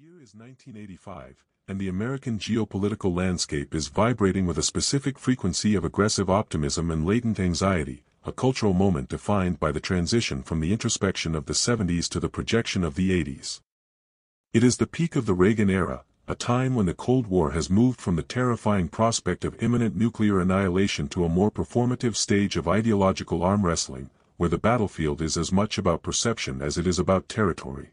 year is 1985, and the American geopolitical landscape is vibrating with a specific frequency of aggressive optimism and latent anxiety, a cultural moment defined by the transition from the introspection of the 70s to the projection of the 80s. It is the peak of the Reagan era, a time when the Cold War has moved from the terrifying prospect of imminent nuclear annihilation to a more performative stage of ideological arm wrestling, where the battlefield is as much about perception as it is about territory.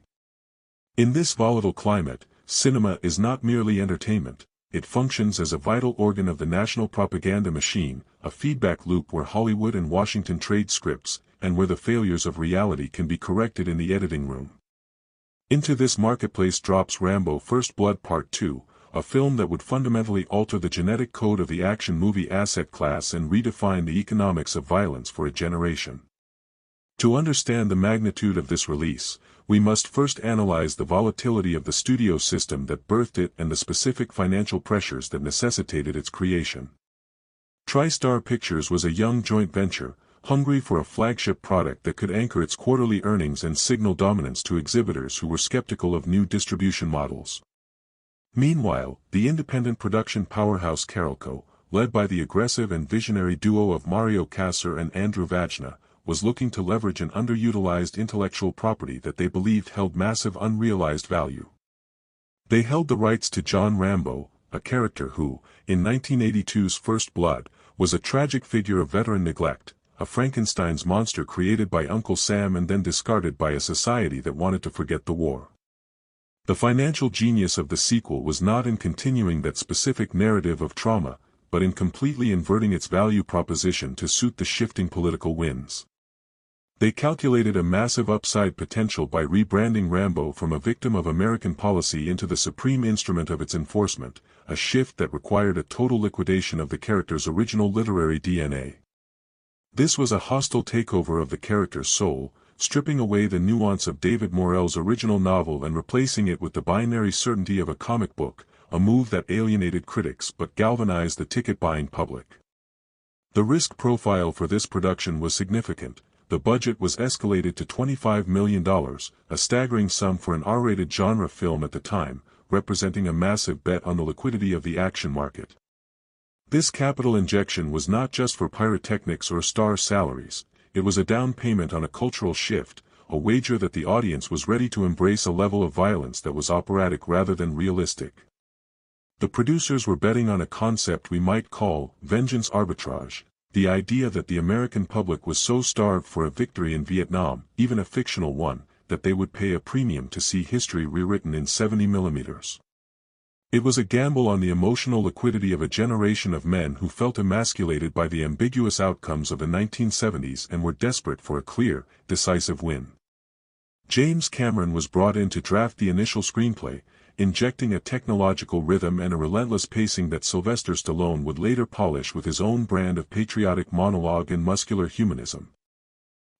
In this volatile climate, cinema is not merely entertainment, it functions as a vital organ of the national propaganda machine, a feedback loop where Hollywood and Washington trade scripts, and where the failures of reality can be corrected in the editing room. Into this marketplace drops Rambo: First Blood Part 2, a film that would fundamentally alter the genetic code of the action movie asset class and redefine the economics of violence for a generation. To understand the magnitude of this release, we must first analyze the volatility of the studio system that birthed it and the specific financial pressures that necessitated its creation. TriStar Pictures was a young joint venture, hungry for a flagship product that could anchor its quarterly earnings and signal dominance to exhibitors who were skeptical of new distribution models. Meanwhile, the independent production powerhouse Carolco, led by the aggressive and visionary duo of Mario Kassar and Andrew Vajna, was looking to leverage an underutilized intellectual property that they believed held massive unrealized value. They held the rights to John Rambo, a character who, in 1982's First Blood, was a tragic figure of veteran neglect, a Frankenstein's monster created by Uncle Sam and then discarded by a society that wanted to forget the war. The financial genius of the sequel was not in continuing that specific narrative of trauma, but in completely inverting its value proposition to suit the shifting political winds. They calculated a massive upside potential by rebranding Rambo from a victim of American policy into the supreme instrument of its enforcement, a shift that required a total liquidation of the character's original literary DNA. This was a hostile takeover of the character's soul, stripping away the nuance of David Morrell's original novel and replacing it with the binary certainty of a comic book, a move that alienated critics but galvanized the ticket-buying public. The risk profile for this production was significant. The budget was escalated to $25 million, a staggering sum for an R-rated genre film at the time, representing a massive bet on the liquidity of the action market. This capital injection was not just for pyrotechnics or star salaries, it was a down payment on a cultural shift, a wager that the audience was ready to embrace a level of violence that was operatic rather than realistic. The producers were betting on a concept we might call vengeance arbitrage. The idea that the American public was so starved for a victory in Vietnam, even a fictional one, that they would pay a premium to see history rewritten in 70mm. It was a gamble on the emotional liquidity of a generation of men who felt emasculated by the ambiguous outcomes of the 1970s and were desperate for a clear, decisive win. James Cameron was brought in to draft the initial screenplay, injecting a technological rhythm and a relentless pacing that Sylvester Stallone would later polish with his own brand of patriotic monologue and muscular humanism.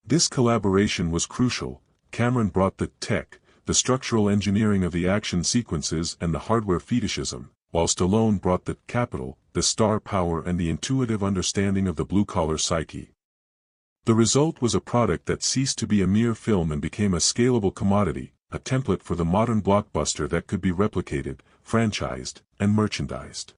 This collaboration was crucial. Cameron brought the tech, the structural engineering of the action sequences and the hardware fetishism, while Stallone brought the capital, the star power and the intuitive understanding of the blue-collar psyche. The result was a product that ceased to be a mere film and became a scalable commodity, a template for the modern blockbuster that could be replicated, franchised, and merchandised.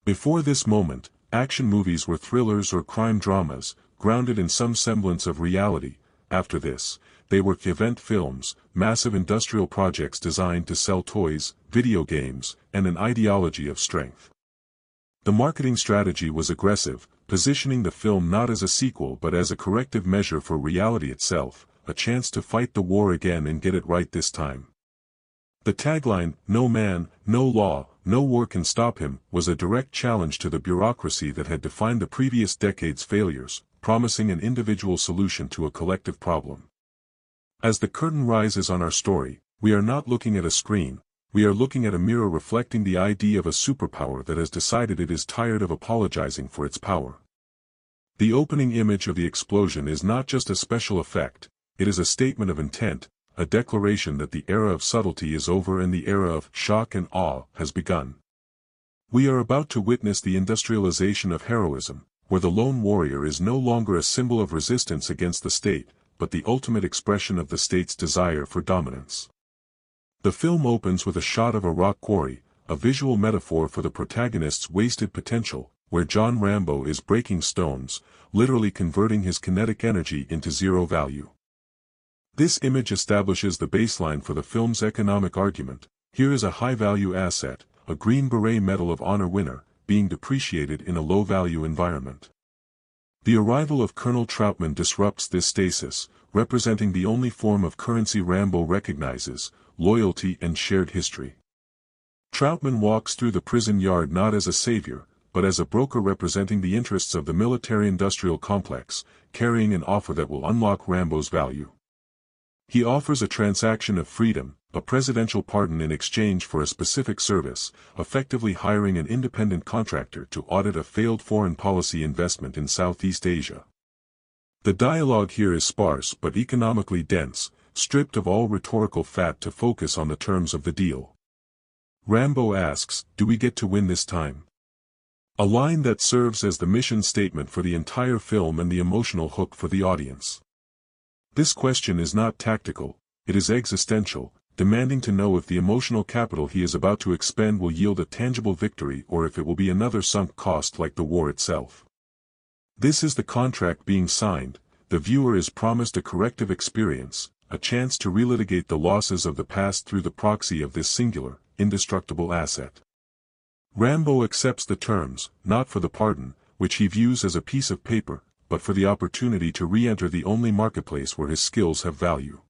Before this moment, action movies were thrillers or crime dramas, grounded in some semblance of reality. After this, they were event films, massive industrial projects designed to sell toys, video games, and an ideology of strength. The marketing strategy was aggressive, positioning the film not as a sequel but as a corrective measure for reality itself, a chance to fight the war again and get it right this time. The tagline, "No man, no law, no war can stop him," was a direct challenge to the bureaucracy that had defined the previous decade's failures, promising an individual solution to a collective problem. As the curtain rises on our story, we are not looking at a screen, we are looking at a mirror reflecting the idea of a superpower that has decided it is tired of apologizing for its power. The opening image of the explosion is not just a special effect, it is a statement of intent, a declaration that the era of subtlety is over and the era of shock and awe has begun. We are about to witness the industrialization of heroism, where the lone warrior is no longer a symbol of resistance against the state, but the ultimate expression of the state's desire for dominance. The film opens with a shot of a rock quarry, a visual metaphor for the protagonist's wasted potential, where John Rambo is breaking stones, literally converting his kinetic energy into zero value. This image establishes the baseline for the film's economic argument. Here is a high-value asset, a Green Beret Medal of Honor winner, being depreciated in a low-value environment. The arrival of Colonel Troutman disrupts this stasis, representing the only form of currency Rambo recognizes: loyalty and shared history. Troutman walks through the prison yard not as a savior, but as a broker representing the interests of the military-industrial complex, carrying an offer that will unlock Rambo's value. He offers a transaction of freedom, a presidential pardon in exchange for a specific service, effectively hiring an independent contractor to audit a failed foreign policy investment in Southeast Asia. The dialogue here is sparse but economically dense, stripped of all rhetorical fat to focus on the terms of the deal. Rambo asks, "Do we get to win this time?" A line that serves as the mission statement for the entire film and the emotional hook for the audience. This question is not tactical, it is existential, demanding to know if the emotional capital he is about to expend will yield a tangible victory or if it will be another sunk cost like the war itself. This is the contract being signed. The viewer is promised a corrective experience, a chance to relitigate the losses of the past through the proxy of this singular, indestructible asset. Rambo accepts the terms, not for the pardon, which he views as a piece of paper, but for the opportunity to re-enter the only marketplace where his skills have value.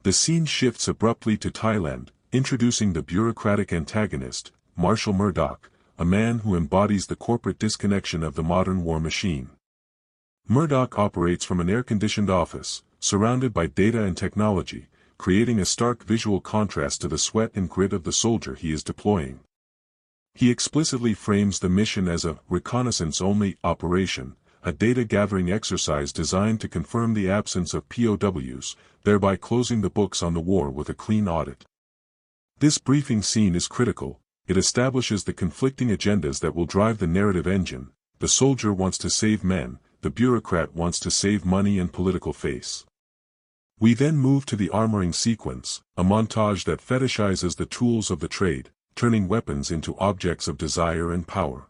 The scene shifts abruptly to Thailand, introducing the bureaucratic antagonist, Marshal Murdoch, a man who embodies the corporate disconnection of the modern war machine. Murdoch operates from an air-conditioned office, surrounded by data and technology, creating a stark visual contrast to the sweat and grit of the soldier he is deploying. He explicitly frames the mission as a reconnaissance-only operation, a data-gathering exercise designed to confirm the absence of POWs, thereby closing the books on the war with a clean audit. This briefing scene is critical. It establishes the conflicting agendas that will drive the narrative engine. The soldier wants to save men, the bureaucrat wants to save money and political face. We then move to the armoring sequence, a montage that fetishizes the tools of the trade, turning weapons into objects of desire and power.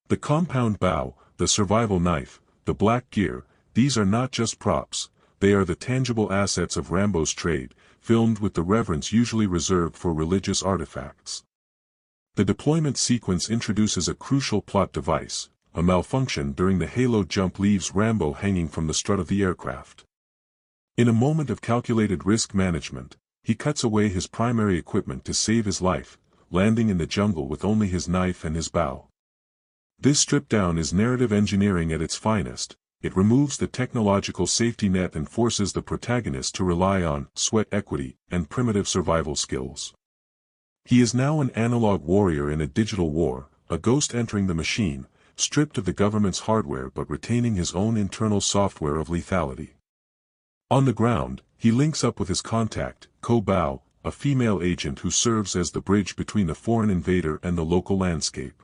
The compound bow, the survival knife, the black gear, these are not just props, they are the tangible assets of Rambo's trade, filmed with the reverence usually reserved for religious artifacts. The deployment sequence introduces a crucial plot device. A malfunction during the halo jump leaves Rambo hanging from the strut of the aircraft. In a moment of calculated risk management, he cuts away his primary equipment to save his life, landing in the jungle with only his knife and his bow. This strip-down is narrative engineering at its finest. It removes the technological safety net and forces the protagonist to rely on sweat equity and primitive survival skills. He is now an analog warrior in a digital war, a ghost entering the machine, stripped of the government's hardware but retaining his own internal software of lethality. On the ground, he links up with his contact, Ko-Bao, a female agent who serves as the bridge between the foreign invader and the local landscape.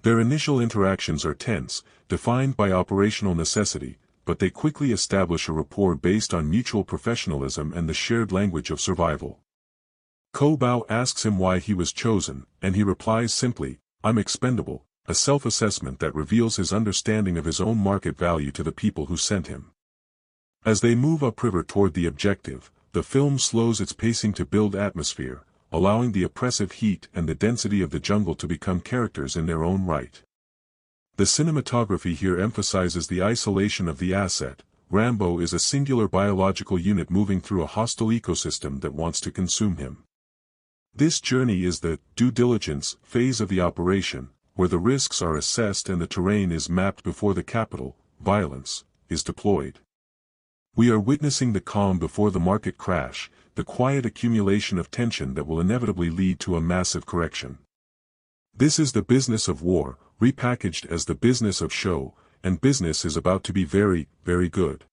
Their initial interactions are tense, defined by operational necessity, but they quickly establish a rapport based on mutual professionalism and the shared language of survival. Ko-Bao asks him why he was chosen, and he replies simply, "I'm expendable," a self-assessment that reveals his understanding of his own market value to the people who sent him. As they move upriver toward the objective, the film slows its pacing to build atmosphere, allowing the oppressive heat and the density of the jungle to become characters in their own right. The cinematography here emphasizes the isolation of the asset. Rambo is a singular biological unit moving through a hostile ecosystem that wants to consume him. This journey is the due diligence phase of the operation, where the risks are assessed and the terrain is mapped before the capital, violence, is deployed. We are witnessing the calm before the market crash, the quiet accumulation of tension that will inevitably lead to a massive correction. This is the business of war, repackaged as the business of show, and business is about to be very, very good.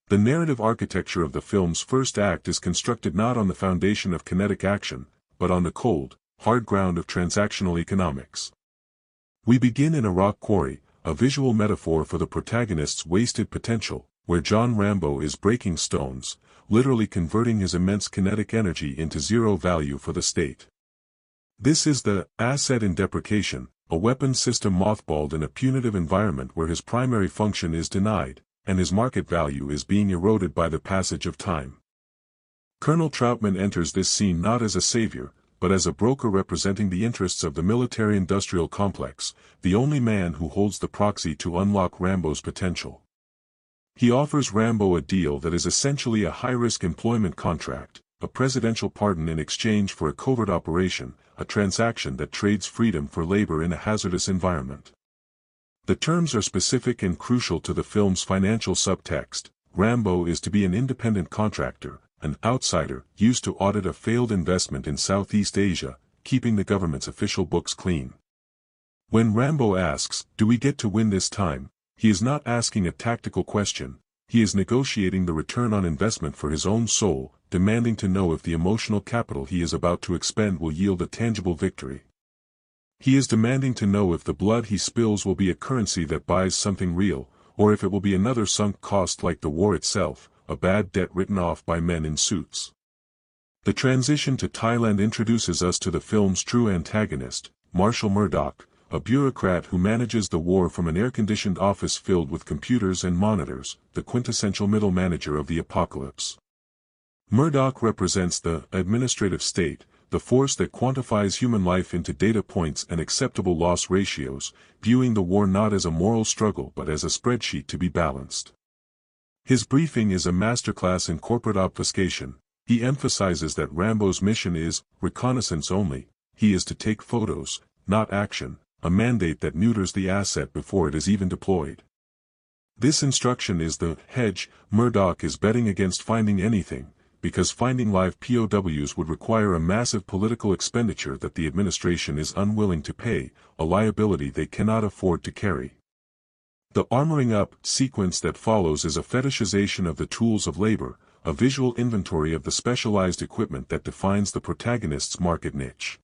The narrative architecture of the film's first act is constructed not on the foundation of kinetic action, but on the cold, hard ground of transactional economics. We begin in a rock quarry, a visual metaphor for the protagonist's wasted potential, where John Rambo is breaking stones, literally converting his immense kinetic energy into zero value for the state. This is the asset in deprecation, a weapons system mothballed in a punitive environment where his primary function is denied, and his market value is being eroded by the passage of time. Colonel Troutman enters this scene not as a savior, but as a broker representing the interests of the military-industrial complex, the only man who holds the proxy to unlock Rambo's potential. He offers Rambo a deal that is essentially a high-risk employment contract, a presidential pardon in exchange for a covert operation, a transaction that trades freedom for labor in a hazardous environment. The terms are specific and crucial to the film's financial subtext. Rambo is to be an independent contractor, an outsider, used to audit a failed investment in Southeast Asia, keeping the government's official books clean. When Rambo asks, "Do we get to win this time?" he is not asking a tactical question, he is negotiating the return on investment for his own soul, demanding to know if the emotional capital he is about to expend will yield a tangible victory. He is demanding to know if the blood he spills will be a currency that buys something real, or if it will be another sunk cost like the war itself, a bad debt written off by men in suits. The transition to Thailand introduces us to the film's true antagonist, Marshall Murdoch, a bureaucrat who manages the war from an air-conditioned office filled with computers and monitors, the quintessential middle manager of the apocalypse. Murdoch represents the administrative state, the force that quantifies human life into data points and acceptable loss ratios, viewing the war not as a moral struggle but as a spreadsheet to be balanced. His briefing is a masterclass in corporate obfuscation. He emphasizes that Rambo's mission is reconnaissance only, he is to take photos, not action, a mandate that neuters the asset before it is even deployed. This instruction is the hedge. Murdoch is betting against finding anything, because finding live POWs would require a massive political expenditure that the administration is unwilling to pay, a liability they cannot afford to carry. The armoring up sequence that follows is a fetishization of the tools of labor, a visual inventory of the specialized equipment that defines the protagonist's market niche.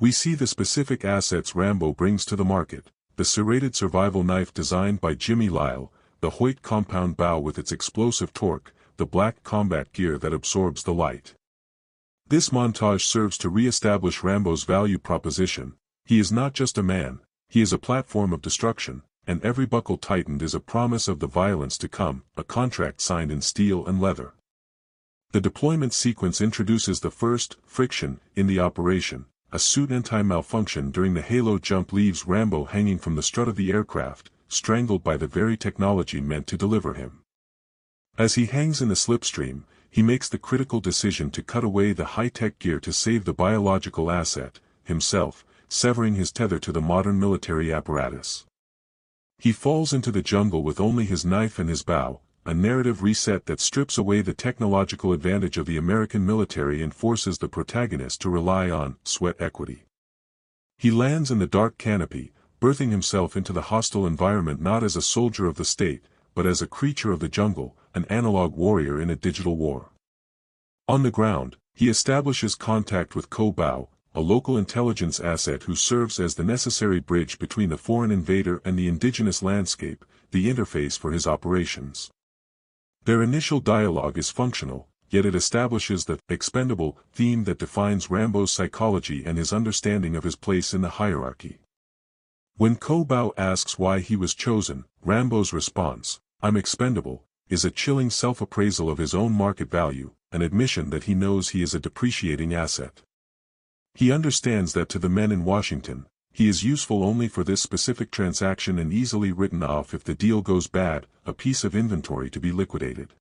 We see the specific assets Rambo brings to the market, the serrated survival knife designed by Jimmy Lyle, the Hoyt compound bow with its explosive torque, the black combat gear that absorbs the light. This montage serves to re-establish Rambo's value proposition. He is not just a man, he is a platform of destruction, and every buckle tightened is a promise of the violence to come, a contract signed in steel and leather. The deployment sequence introduces the first friction in the operation. A suit anti-malfunction during the halo jump leaves Rambo hanging from the strut of the aircraft, strangled by the very technology meant to deliver him. As he hangs in the slipstream, he makes the critical decision to cut away the high-tech gear to save the biological asset, himself, severing his tether to the modern military apparatus. He falls into the jungle with only his knife and his bow, a narrative reset that strips away the technological advantage of the American military and forces the protagonist to rely on sweat equity. He lands in the dark canopy, birthing himself into the hostile environment not as a soldier of the state, but as a creature of the jungle, an analog warrior in a digital war. On the ground, he establishes contact with POW, a local intelligence asset who serves as the necessary bridge between the foreign invader and the indigenous landscape, the interface for his operations. Their initial dialogue is functional, yet it establishes the expendable theme that defines Rambo's psychology and his understanding of his place in the hierarchy. When POW asks why he was chosen, Rambo's response, "I'm expendable," is a chilling self-appraisal of his own market value, an admission that he knows he is a depreciating asset. He understands that to the men in Washington, he is useful only for this specific transaction and easily written off if the deal goes bad, a piece of inventory to be liquidated.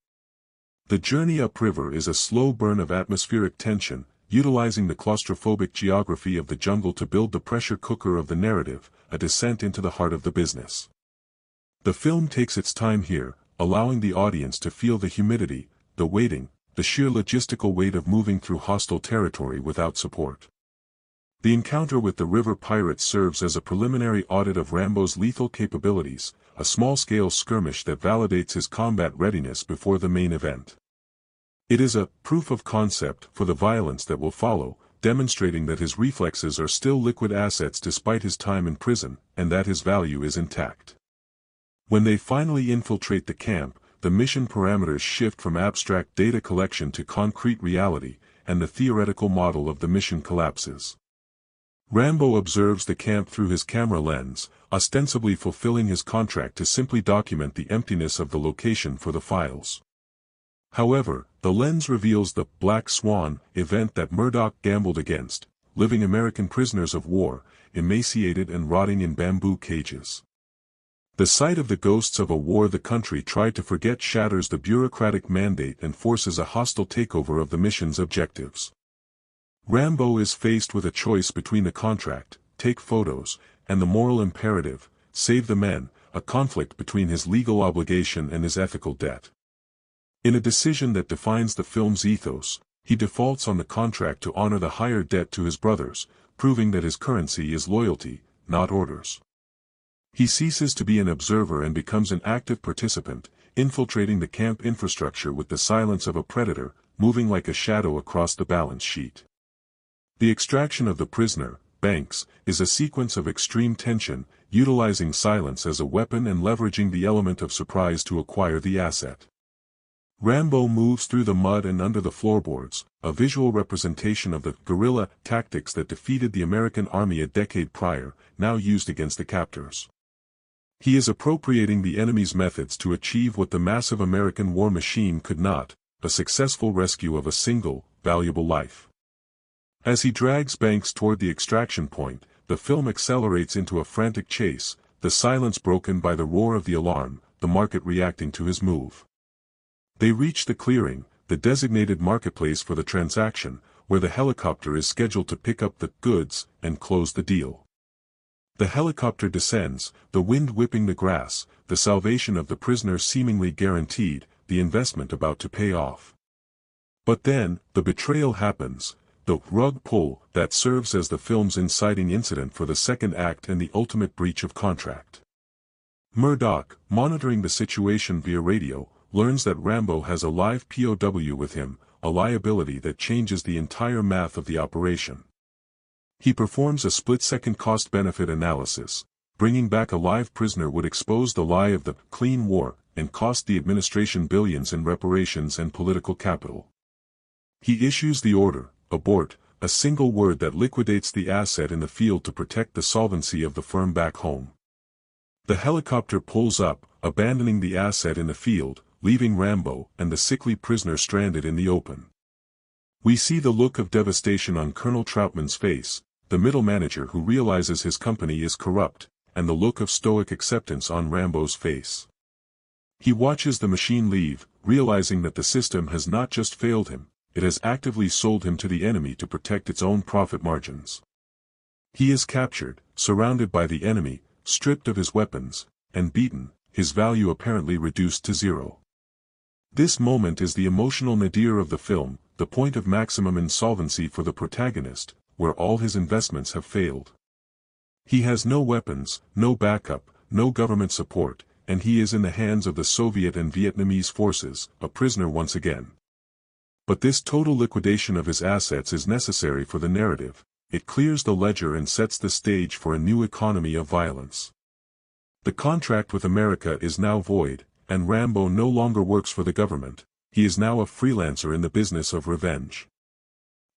The journey upriver is a slow burn of atmospheric tension, utilizing the claustrophobic geography of the jungle to build the pressure cooker of the narrative, a descent into the heart of the business. The film takes its time here, allowing the audience to feel the humidity, the waiting, the sheer logistical weight of moving through hostile territory without support. The encounter with the river pirates serves as a preliminary audit of Rambo's lethal capabilities, a small-scale skirmish that validates his combat readiness before the main event. It is a proof of concept for the violence that will follow, demonstrating that his reflexes are still liquid assets despite his time in prison, and that his value is intact. When they finally infiltrate the camp, the mission parameters shift from abstract data collection to concrete reality, and the theoretical model of the mission collapses. Rambo observes the camp through his camera lens, ostensibly fulfilling his contract to simply document the emptiness of the location for the files. However, the lens reveals the Black Swan event that Murdoch gambled against, living American prisoners of war, emaciated and rotting in bamboo cages. The sight of the ghosts of a war the country tried to forget shatters the bureaucratic mandate and forces a hostile takeover of the mission's objectives. Rambo is faced with a choice between the contract, take photos, and the moral imperative, save the men, a conflict between his legal obligation and his ethical debt. In a decision that defines the film's ethos, he defaults on the contract to honor the higher debt to his brothers, proving that his currency is loyalty, not orders. He ceases to be an observer and becomes an active participant, infiltrating the camp infrastructure with the silence of a predator, moving like a shadow across the balance sheet. The extraction of the prisoner, Banks, is a sequence of extreme tension, utilizing silence as a weapon and leveraging the element of surprise to acquire the asset. Rambo moves through the mud and under the floorboards, a visual representation of the guerrilla tactics that defeated the American army a decade prior, now used against the captors. He is appropriating the enemy's methods to achieve what the massive American war machine could not, a successful rescue of a single, valuable life. As he drags Banks toward the extraction point, the film accelerates into a frantic chase, the silence broken by the roar of the alarm, the market reacting to his move. They reach the clearing, the designated marketplace for the transaction, where the helicopter is scheduled to pick up the goods and close the deal. The helicopter descends, the wind whipping the grass, the salvation of the prisoner seemingly guaranteed, the investment about to pay off. But then, the betrayal happens, the rug pull that serves as the film's inciting incident for the second act and the ultimate breach of contract. Murdoch, monitoring the situation via radio, learns that Rambo has a live POW with him, a liability that changes the entire math of the operation. He performs a split-second cost-benefit analysis. Bringing back a live prisoner would expose the lie of the clean war and cost the administration billions in reparations and political capital. He issues the order, abort, a single word that liquidates the asset in the field to protect the solvency of the firm back home. The helicopter pulls up, abandoning the asset in the field, leaving Rambo and the sickly prisoner stranded in the open. We see the look of devastation on Colonel Troutman's face, the middle manager who realizes his company is corrupt, and the look of stoic acceptance on Rambo's face. He watches the machine leave, realizing that the system has not just failed him, it has actively sold him to the enemy to protect its own profit margins. He is captured, surrounded by the enemy, stripped of his weapons, and beaten, his value apparently reduced to zero. This moment is the emotional nadir of the film, the point of maximum insolvency for the protagonist, where all his investments have failed. He has no weapons, no backup, no government support, and he is in the hands of the Soviet and Vietnamese forces, a prisoner once again. But this total liquidation of his assets is necessary for the narrative. It clears the ledger and sets the stage for a new economy of violence. The contract with America is now void, and Rambo no longer works for the government, he is now a freelancer in the business of revenge.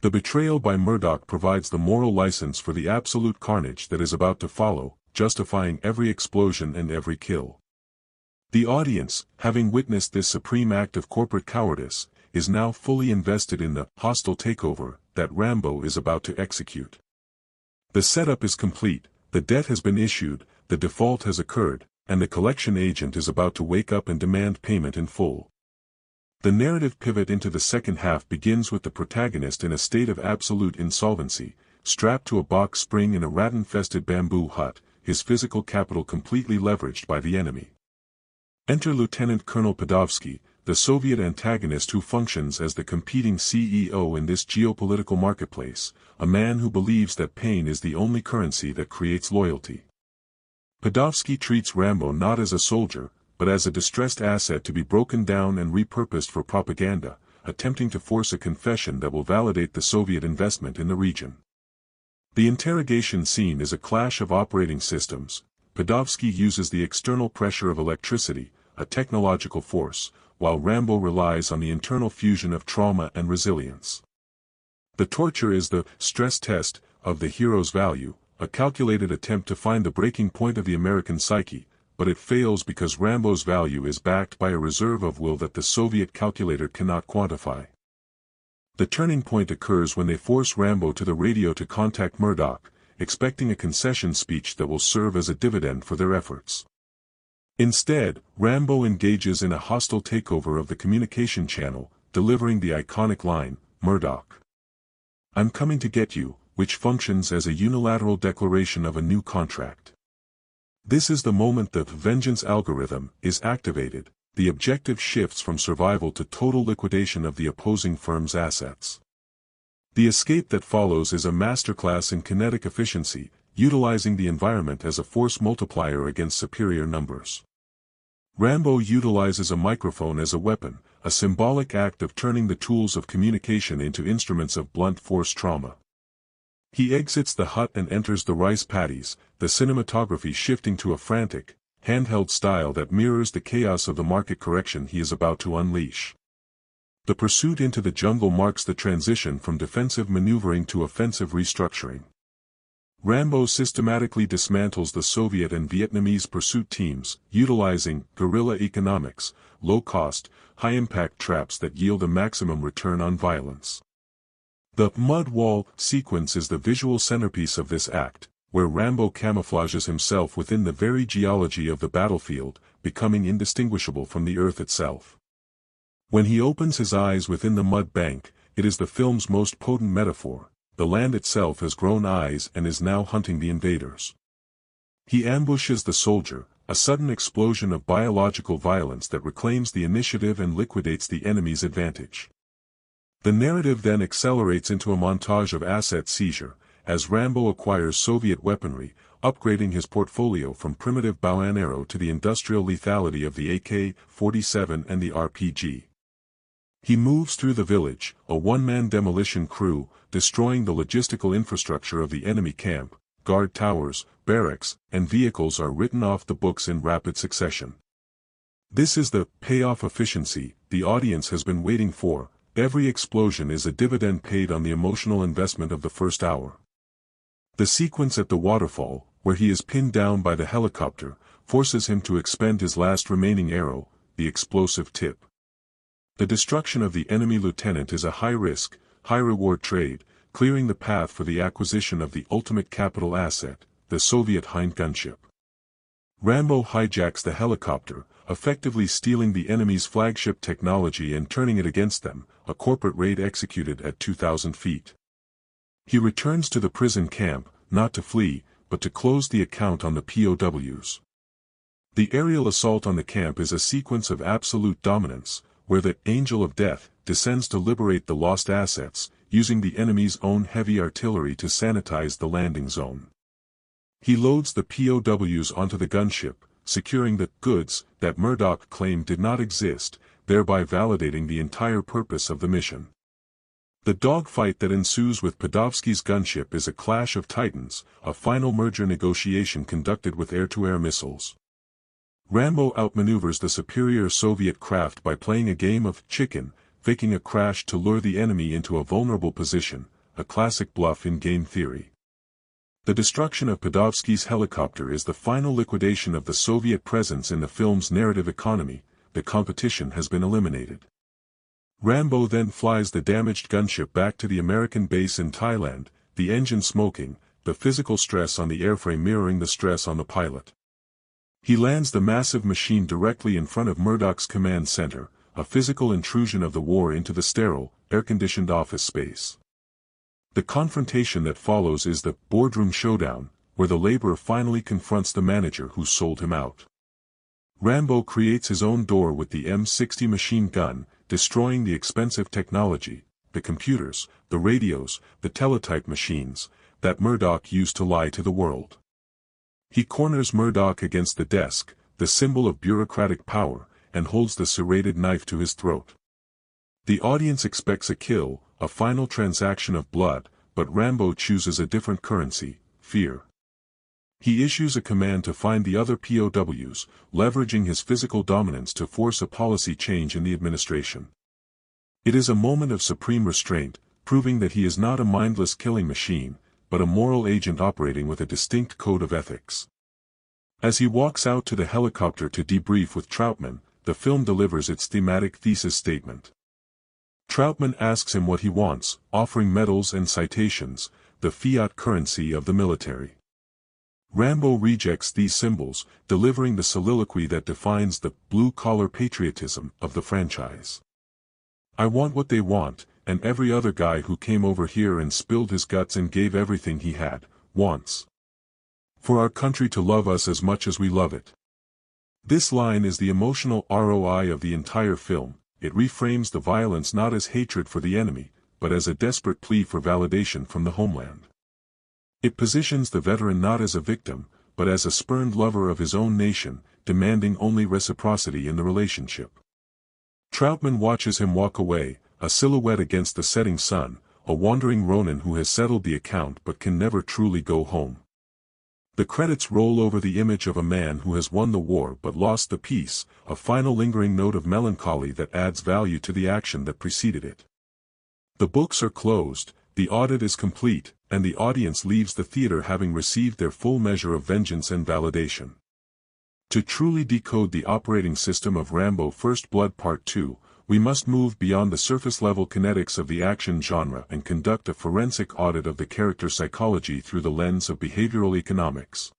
The betrayal by Murdoch provides the moral license for the absolute carnage that is about to follow, justifying every explosion and every kill. The audience, having witnessed this supreme act of corporate cowardice, is now fully invested in the hostile takeover that Rambo is about to execute. The setup is complete, the debt has been issued, the default has occurred, and the collection agent is about to wake up and demand payment in full. The narrative pivot into the second half begins with the protagonist in a state of absolute insolvency, strapped to a box spring in a rat-infested bamboo hut, his physical capital completely leveraged by the enemy. Enter Lieutenant Colonel Podovsky, the Soviet antagonist who functions as the competing CEO in this geopolitical marketplace, a man who believes that pain is the only currency that creates loyalty. Podovsky treats Rambo not as a soldier, but as a distressed asset to be broken down and repurposed for propaganda, attempting to force a confession that will validate the Soviet investment in the region. The interrogation scene is a clash of operating systems. Podovsky uses the external pressure of electricity, a technological force, while Rambo relies on the internal fusion of trauma and resilience. The torture is the stress test of the hero's value, a calculated attempt to find the breaking point of the American psyche, but it fails because Rambo's value is backed by a reserve of will that the Soviet calculator cannot quantify. The turning point occurs when they force Rambo to the radio to contact Murdoch, expecting a concession speech that will serve as a dividend for their efforts. Instead, Rambo engages in a hostile takeover of the communication channel, delivering the iconic line, "Murdoch, I'm coming to get you," which functions as a unilateral declaration of a new contract. This is the moment the vengeance algorithm is activated. The objective shifts from survival to total liquidation of the opposing firm's assets. The escape that follows is a masterclass in kinetic efficiency, utilizing the environment as a force multiplier against superior numbers. Rambo utilizes a microphone as a weapon, a symbolic act of turning the tools of communication into instruments of blunt force trauma. He exits the hut and enters the rice paddies, the cinematography shifting to a frantic, handheld style that mirrors the chaos of the market correction he is about to unleash. The pursuit into the jungle marks the transition from defensive maneuvering to offensive restructuring. Rambo systematically dismantles the Soviet and Vietnamese pursuit teams, utilizing guerrilla economics, low-cost, high-impact traps that yield a maximum return on violence. The mud wall sequence is the visual centerpiece of this act, where Rambo camouflages himself within the very geology of the battlefield, becoming indistinguishable from the earth itself. When he opens his eyes within the mud bank, it is the film's most potent metaphor. The land itself has grown eyes and is now hunting the invaders. He ambushes the soldier, a sudden explosion of biological violence that reclaims the initiative and liquidates the enemy's advantage. The narrative then accelerates into a montage of asset seizure, as Rambo acquires Soviet weaponry, upgrading his portfolio from primitive bow and arrow to the industrial lethality of the AK-47 and the RPG. He moves through the village, a one-man demolition crew, destroying the logistical infrastructure of the enemy camp. Guard towers, barracks, and vehicles are written off the books in rapid succession. This is the payoff efficiency the audience has been waiting for. Every explosion is a dividend paid on the emotional investment of the first hour. The sequence at the waterfall, where he is pinned down by the helicopter, forces him to expend his last remaining arrow, the explosive tip. The destruction of the enemy lieutenant is a high-risk, high-reward trade, clearing the path for the acquisition of the ultimate capital asset, the Soviet Hind gunship. Rambo hijacks the helicopter, effectively stealing the enemy's flagship technology and turning it against them, a corporate raid executed at 2,000 feet. He returns to the prison camp, not to flee, but to close the account on the POWs. The aerial assault on the camp is a sequence of absolute dominance, where the Angel of Death descends to liberate the lost assets, using the enemy's own heavy artillery to sanitize the landing zone. He loads the POWs onto the gunship, securing the goods that Murdoch claimed did not exist, thereby validating the entire purpose of the mission. The dogfight that ensues with Podolsky's gunship is a clash of titans, a final merger negotiation conducted with air-to-air missiles. Rambo outmaneuvers the superior Soviet craft by playing a game of chicken, faking a crash to lure the enemy into a vulnerable position, a classic bluff in game theory. The destruction of Podolsky's helicopter is the final liquidation of the Soviet presence in the film's narrative economy. The competition has been eliminated. Rambo then flies the damaged gunship back to the American base in Thailand, the engine smoking, the physical stress on the airframe mirroring the stress on the pilot. He lands the massive machine directly in front of Murdoch's command center, a physical intrusion of the war into the sterile, air-conditioned office space. The confrontation that follows is the boardroom showdown, where the laborer finally confronts the manager who sold him out. Rambo creates his own door with the M60 machine gun, destroying the expensive technology, the computers, the radios, the teletype machines, that Murdoch used to lie to the world. He corners Murdoch against the desk, the symbol of bureaucratic power, and holds the serrated knife to his throat. The audience expects a kill, a final transaction of blood, but Rambo chooses a different currency, fear. He issues a command to find the other POWs, leveraging his physical dominance to force a policy change in the administration. It is a moment of supreme restraint, proving that he is not a mindless killing machine, but a moral agent operating with a distinct code of ethics. As he walks out to the helicopter to debrief with Troutman, the film delivers its thematic thesis statement. Troutman asks him what he wants, offering medals and citations, the fiat currency of the military. Rambo rejects these symbols, delivering the soliloquy that defines the blue-collar patriotism of the franchise. I want what they want, and every other guy who came over here and spilled his guts and gave everything he had, wants. For our country to love us as much as we love it. This line is the emotional ROI of the entire film. It reframes the violence not as hatred for the enemy, but as a desperate plea for validation from the homeland. It positions the veteran not as a victim, but as a spurned lover of his own nation, demanding only reciprocity in the relationship. Troutman watches him walk away, a silhouette against the setting sun, a wandering Ronin who has settled the account but can never truly go home. The credits roll over the image of a man who has won the war but lost the peace, a final lingering note of melancholy that adds value to the action that preceded it. The books are closed, the audit is complete, and the audience leaves the theater having received their full measure of vengeance and validation. To truly decode the operating system of Rambo First Blood Part 2, we must move beyond the surface-level kinetics of the action genre and conduct a forensic audit of the character psychology through the lens of behavioral economics.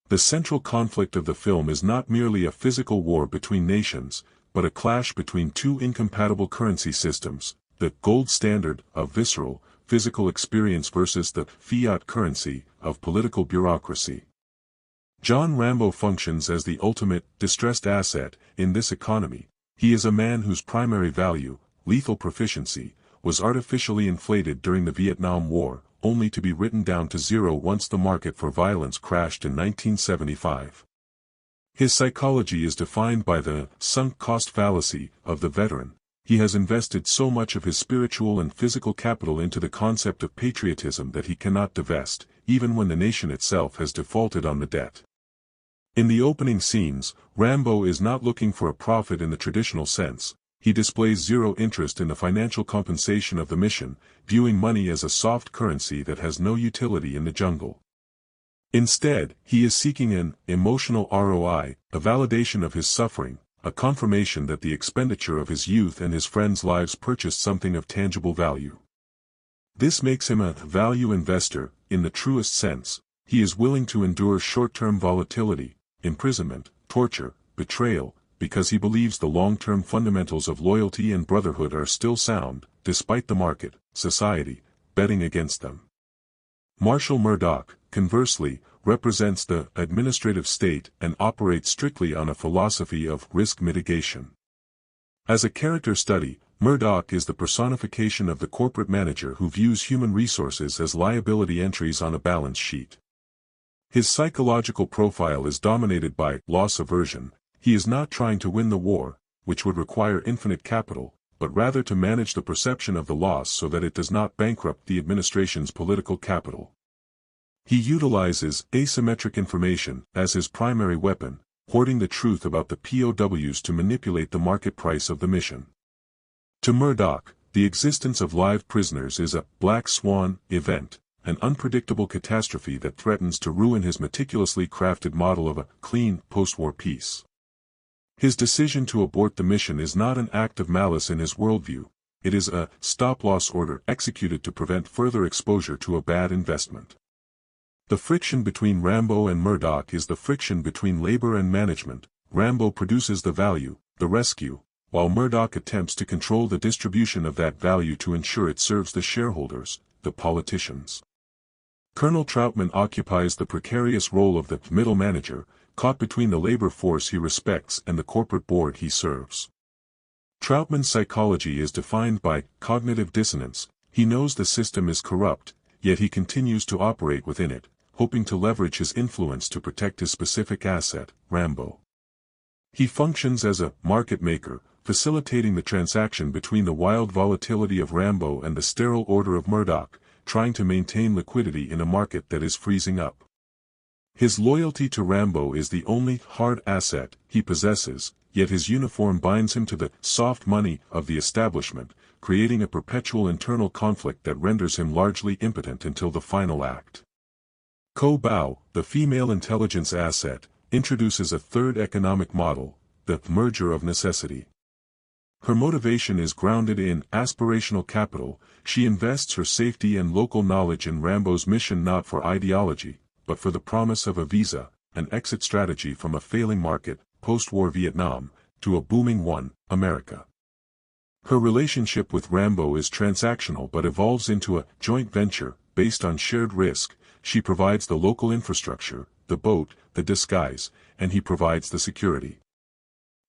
The central conflict of the film is not merely a physical war between nations, but a clash between two incompatible currency systems, the gold standard of visceral, physical experience versus the fiat currency of political bureaucracy. John Rambo functions as the ultimate, distressed asset in this economy. He is a man whose primary value, lethal proficiency, was artificially inflated during the Vietnam War, only to be written down to zero once the market for violence crashed in 1975. His psychology is defined by the sunk cost fallacy of the veteran. He has invested so much of his spiritual and physical capital into the concept of patriotism that he cannot divest, even when the nation itself has defaulted on the debt. In the opening scenes, Rambo is not looking for a profit in the traditional sense. He displays zero interest in the financial compensation of the mission, viewing money as a soft currency that has no utility in the jungle. Instead, he is seeking an emotional ROI, a validation of his suffering, a confirmation that the expenditure of his youth and his friends' lives purchased something of tangible value. This makes him a value investor, in the truest sense. He is willing to endure short-term volatility, imprisonment, torture, betrayal, because he believes the long-term fundamentals of loyalty and brotherhood are still sound, despite the market, society, betting against them. Marshall Murdoch, conversely, represents the administrative state and operates strictly on a philosophy of risk mitigation. As a character study, Murdoch is the personification of the corporate manager who views human resources as liability entries on a balance sheet. His psychological profile is dominated by loss aversion. He is not trying to win the war, which would require infinite capital, but rather to manage the perception of the loss so that it does not bankrupt the administration's political capital. He utilizes asymmetric information as his primary weapon, hoarding the truth about the POWs to manipulate the market price of the mission. To Murdoch, the existence of live prisoners is a black swan event, an unpredictable catastrophe that threatens to ruin his meticulously crafted model of a clean post-war peace. His decision to abort the mission is not an act of malice in his worldview. It is a stop-loss order executed to prevent further exposure to a bad investment. The friction between Rambo and Murdoch is the friction between labor and management. Rambo produces the value, the rescue, while Murdoch attempts to control the distribution of that value to ensure it serves the shareholders, the politicians. Colonel Troutman occupies the precarious role of the middle manager, caught between the labor force he respects and the corporate board he serves. Troutman's psychology is defined by cognitive dissonance. He knows the system is corrupt, yet he continues to operate within it, hoping to leverage his influence to protect his specific asset, Rambo. He functions as a market maker, facilitating the transaction between the wild volatility of Rambo and the sterile order of Murdoch, trying to maintain liquidity in a market that is freezing up. His loyalty to Rambo is the only hard asset he possesses, yet his uniform binds him to the soft money of the establishment, creating a perpetual internal conflict that renders him largely impotent until the final act. POW, the female intelligence asset, introduces a third economic model, the merger of necessity. Her motivation is grounded in aspirational capital. She invests her safety and local knowledge in Rambo's mission not for ideology, but for the promise of a visa, an exit strategy from a failing market, post-war Vietnam, to a booming one, America. Her relationship with Rambo is transactional but evolves into a joint venture, based on shared risk. She provides the local infrastructure, the boat, the disguise, and he provides the security.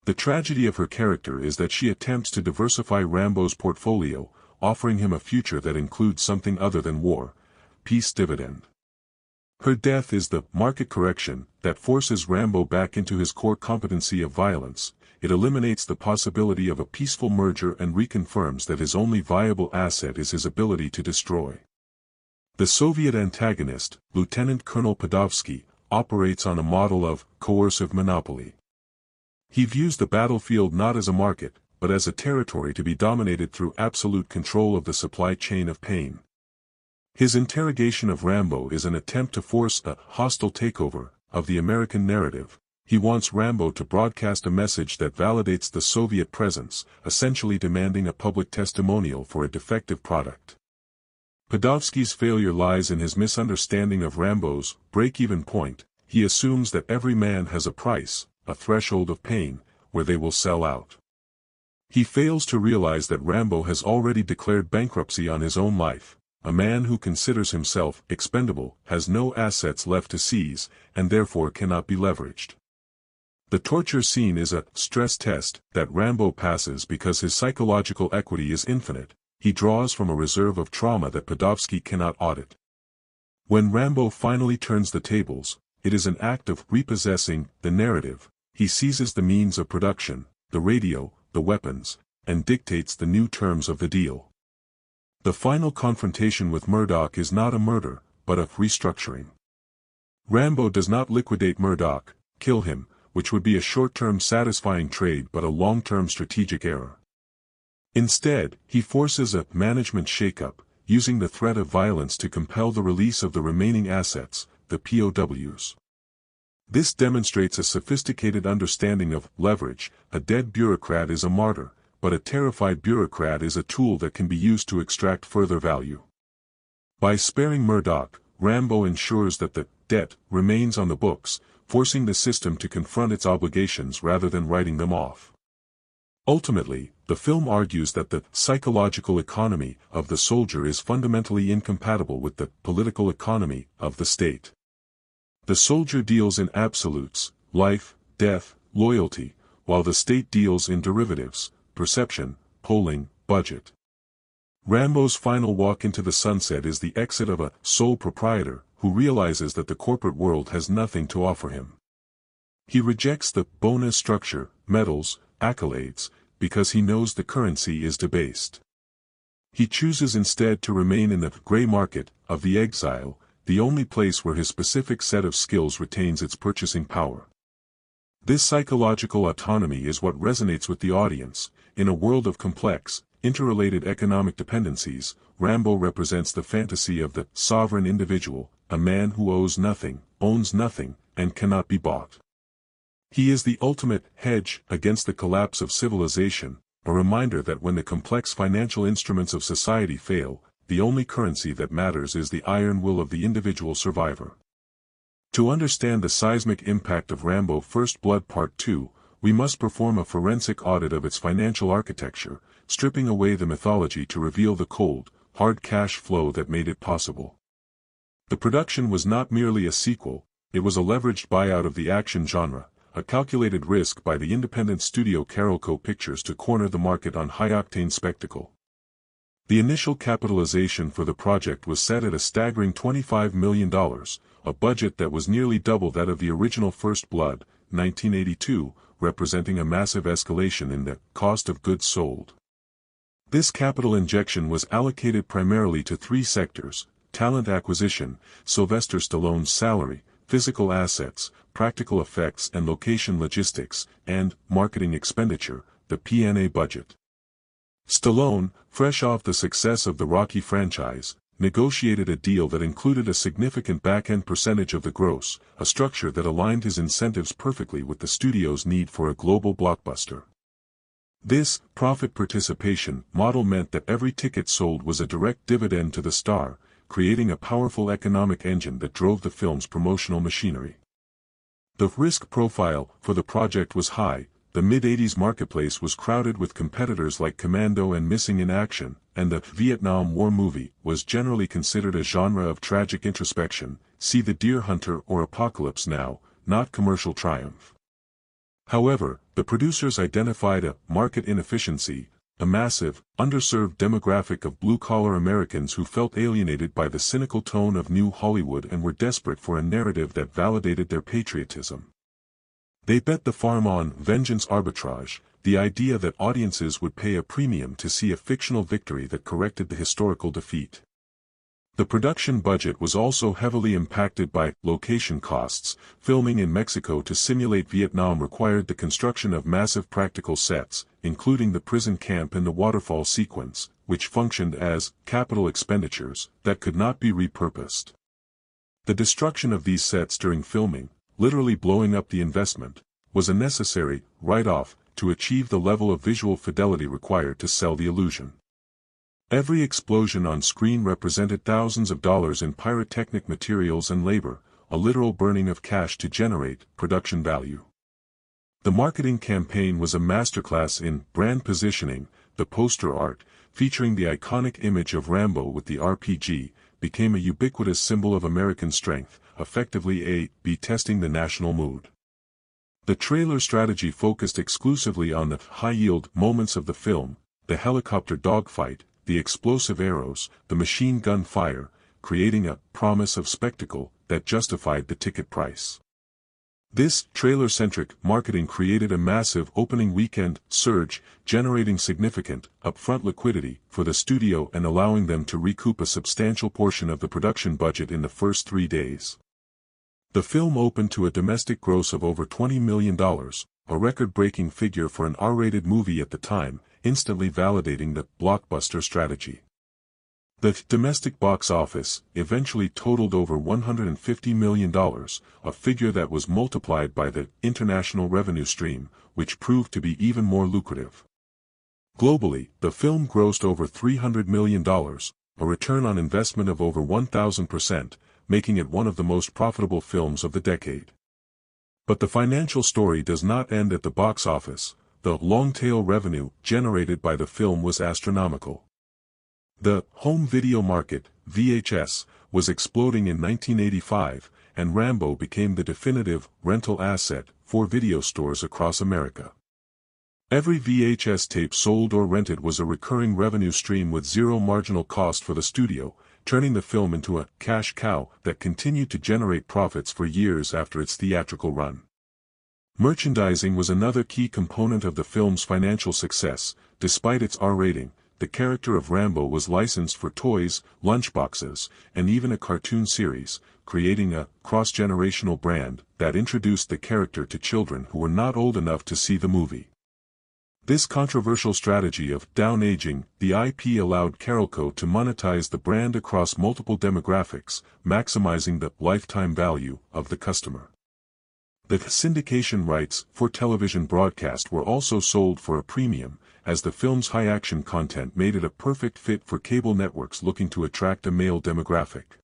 The tragedy of her character is that she attempts to diversify Rambo's portfolio, offering him a future that includes something other than war, peace dividend. Her death is the market correction that forces Rambo back into his core competency of violence. It eliminates the possibility of a peaceful merger and reconfirms that his only viable asset is his ability to destroy. The Soviet antagonist, Lieutenant Colonel Podovsky, operates on a model of coercive monopoly. He views the battlefield not as a market, but as a territory to be dominated through absolute control of the supply chain of pain. His interrogation of Rambo is an attempt to force a hostile takeover of the American narrative. He wants Rambo to broadcast a message that validates the Soviet presence, essentially demanding a public testimonial for a defective product. Podovsky's failure lies in his misunderstanding of Rambo's break-even point. He assumes that every man has a price, a threshold of pain, where they will sell out. He fails to realize that Rambo has already declared bankruptcy on his own life. A man who considers himself expendable has no assets left to seize, and therefore cannot be leveraged. The torture scene is a stress test that Rambo passes because his psychological equity is infinite. He draws from a reserve of trauma that Podovsky cannot audit. When Rambo finally turns the tables, it is an act of repossessing the narrative. He seizes the means of production, the radio, the weapons, and dictates the new terms of the deal. The final confrontation with Murdoch is not a murder, but a restructuring. Rambo does not liquidate Murdoch, kill him, which would be a short-term satisfying trade but a long-term strategic error. Instead, he forces a management shakeup, using the threat of violence to compel the release of the remaining assets, the POWs. This demonstrates a sophisticated understanding of leverage. A dead bureaucrat is a martyr, but a terrified bureaucrat is a tool that can be used to extract further value. By sparing Murdoch, Rambo ensures that the debt remains on the books, forcing the system to confront its obligations rather than writing them off. Ultimately, the film argues that the psychological economy of the soldier is fundamentally incompatible with the political economy of the state. The soldier deals in absolutes, life, death, loyalty, while the state deals in derivatives, perception, polling, budget. Rambo's final walk into the sunset is the exit of a sole proprietor who realizes that the corporate world has nothing to offer him. He rejects the bonus structure, medals, accolades, because he knows the currency is debased. He chooses instead to remain in the gray market of the exile, the only place where his specific set of skills retains its purchasing power. This psychological autonomy is what resonates with the audience. In a world of complex, interrelated economic dependencies, Rambo represents the fantasy of the sovereign individual, a man who owes nothing, owns nothing, and cannot be bought. He is the ultimate hedge against the collapse of civilization, a reminder that when the complex financial instruments of society fail, the only currency that matters is the iron will of the individual survivor. To understand the seismic impact of Rambo First Blood Part 2, we must perform a forensic audit of its financial architecture, stripping away the mythology to reveal the cold, hard cash flow that made it possible. The production was not merely a sequel, it was a leveraged buyout of the action genre, a calculated risk by the independent studio Carolco Pictures to corner the market on high-octane spectacle. The initial capitalization for the project was set at a staggering $25 million, a budget that was nearly double that of the original First Blood, 1982, representing a massive escalation in the cost of goods sold. This capital injection was allocated primarily to three sectors: talent acquisition, Sylvester Stallone's salary, physical assets, practical effects and location logistics, and marketing expenditure, the P&A budget. Stallone, fresh off the success of the Rocky franchise, negotiated a deal that included a significant back-end percentage of the gross, a structure that aligned his incentives perfectly with the studio's need for a global blockbuster. This profit participation model meant that every ticket sold was a direct dividend to the star, creating a powerful economic engine that drove the film's promotional machinery. The risk profile for the project was high. The mid-80s marketplace was crowded with competitors like Commando and Missing in Action, and the Vietnam War movie was generally considered a genre of tragic introspection, see The Deer Hunter or Apocalypse Now, not commercial triumph. However, the producers identified a market inefficiency, a massive, underserved demographic of blue-collar Americans who felt alienated by the cynical tone of New Hollywood and were desperate for a narrative that validated their patriotism. They bet the farm on vengeance arbitrage, the idea that audiences would pay a premium to see a fictional victory that corrected the historical defeat. The production budget was also heavily impacted by location costs. Filming in Mexico to simulate Vietnam required the construction of massive practical sets, including the prison camp and the waterfall sequence, which functioned as capital expenditures that could not be repurposed. The destruction of these sets during filming, literally blowing up the investment, was a necessary write-off to achieve the level of visual fidelity required to sell the illusion. Every explosion on screen represented thousands of dollars in pyrotechnic materials and labor, a literal burning of cash to generate production value. The marketing campaign was a masterclass in brand positioning. The poster art, featuring the iconic image of Rambo with the RPG, became a ubiquitous symbol of American strength, effectively A/B testing the national mood. The trailer strategy focused exclusively on the high-yield moments of the film, the helicopter dogfight, the explosive arrows, the machine gun fire, creating a promise of spectacle that justified the ticket price. This trailer-centric marketing created a massive opening weekend surge, generating significant upfront liquidity for the studio and allowing them to recoup a substantial portion of the production budget in the first 3 days. The film opened to a domestic gross of over $20 million, a record-breaking figure for an R-rated movie at the time, instantly validating the blockbuster strategy. The domestic box office eventually totaled over $150 million, a figure that was multiplied by the international revenue stream, which proved to be even more lucrative. Globally, the film grossed over $300 million, a return on investment of over 1,000%, making it one of the most profitable films of the decade. But the financial story does not end at the box office. The long-tail revenue generated by the film was astronomical. The home video market, VHS, was exploding in 1985, and Rambo became the definitive rental asset for video stores across America. Every VHS tape sold or rented was a recurring revenue stream with zero marginal cost for the studio, turning the film into a cash cow that continued to generate profits for years after its theatrical run. Merchandising was another key component of the film's financial success. Despite its R rating, the character of Rambo was licensed for toys, lunchboxes, and even a cartoon series, creating a cross-generational brand that introduced the character to children who were not old enough to see the movie. This controversial strategy of down-aging the IP allowed Carolco to monetize the brand across multiple demographics, maximizing the lifetime value of the customer. The syndication rights for television broadcast were also sold for a premium, as the film's high-action content made it a perfect fit for cable networks looking to attract a male demographic.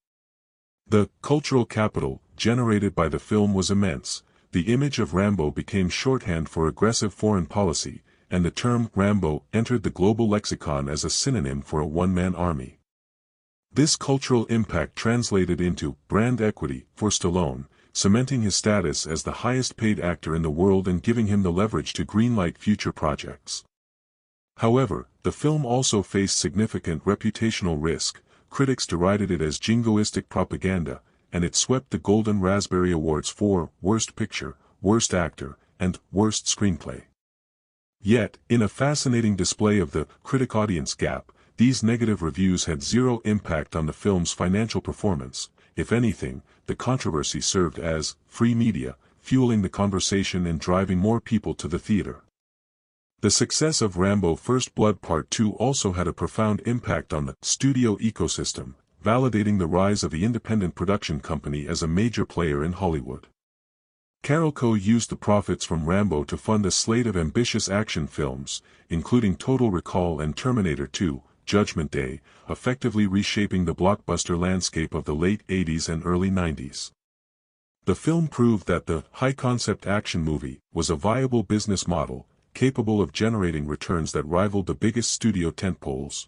The cultural capital generated by the film was immense. The image of Rambo became shorthand for aggressive foreign policy, and the term Rambo entered the global lexicon as a synonym for a one-man army. This cultural impact translated into brand equity for Stallone, cementing his status as the highest-paid actor in the world and giving him the leverage to greenlight future projects. However, the film also faced significant reputational risk. Critics derided it as jingoistic propaganda, and it swept the Golden Raspberry Awards for Worst Picture, Worst Actor, and Worst Screenplay. Yet, in a fascinating display of the critic-audience gap, these negative reviews had zero impact on the film's financial performance. if anything, the controversy served as free media, fueling the conversation and driving more people to the theater. The success of Rambo: First Blood Part 2 also had a profound impact on the studio ecosystem, validating the rise of the independent production company as a major player in Hollywood. Carolco used the profits from Rambo to fund a slate of ambitious action films, including Total Recall and Terminator 2, Judgment Day, effectively reshaping the blockbuster landscape of the late 80s and early 90s. The film proved that the high-concept action movie was a viable business model, capable of generating returns that rivaled the biggest studio tentpoles.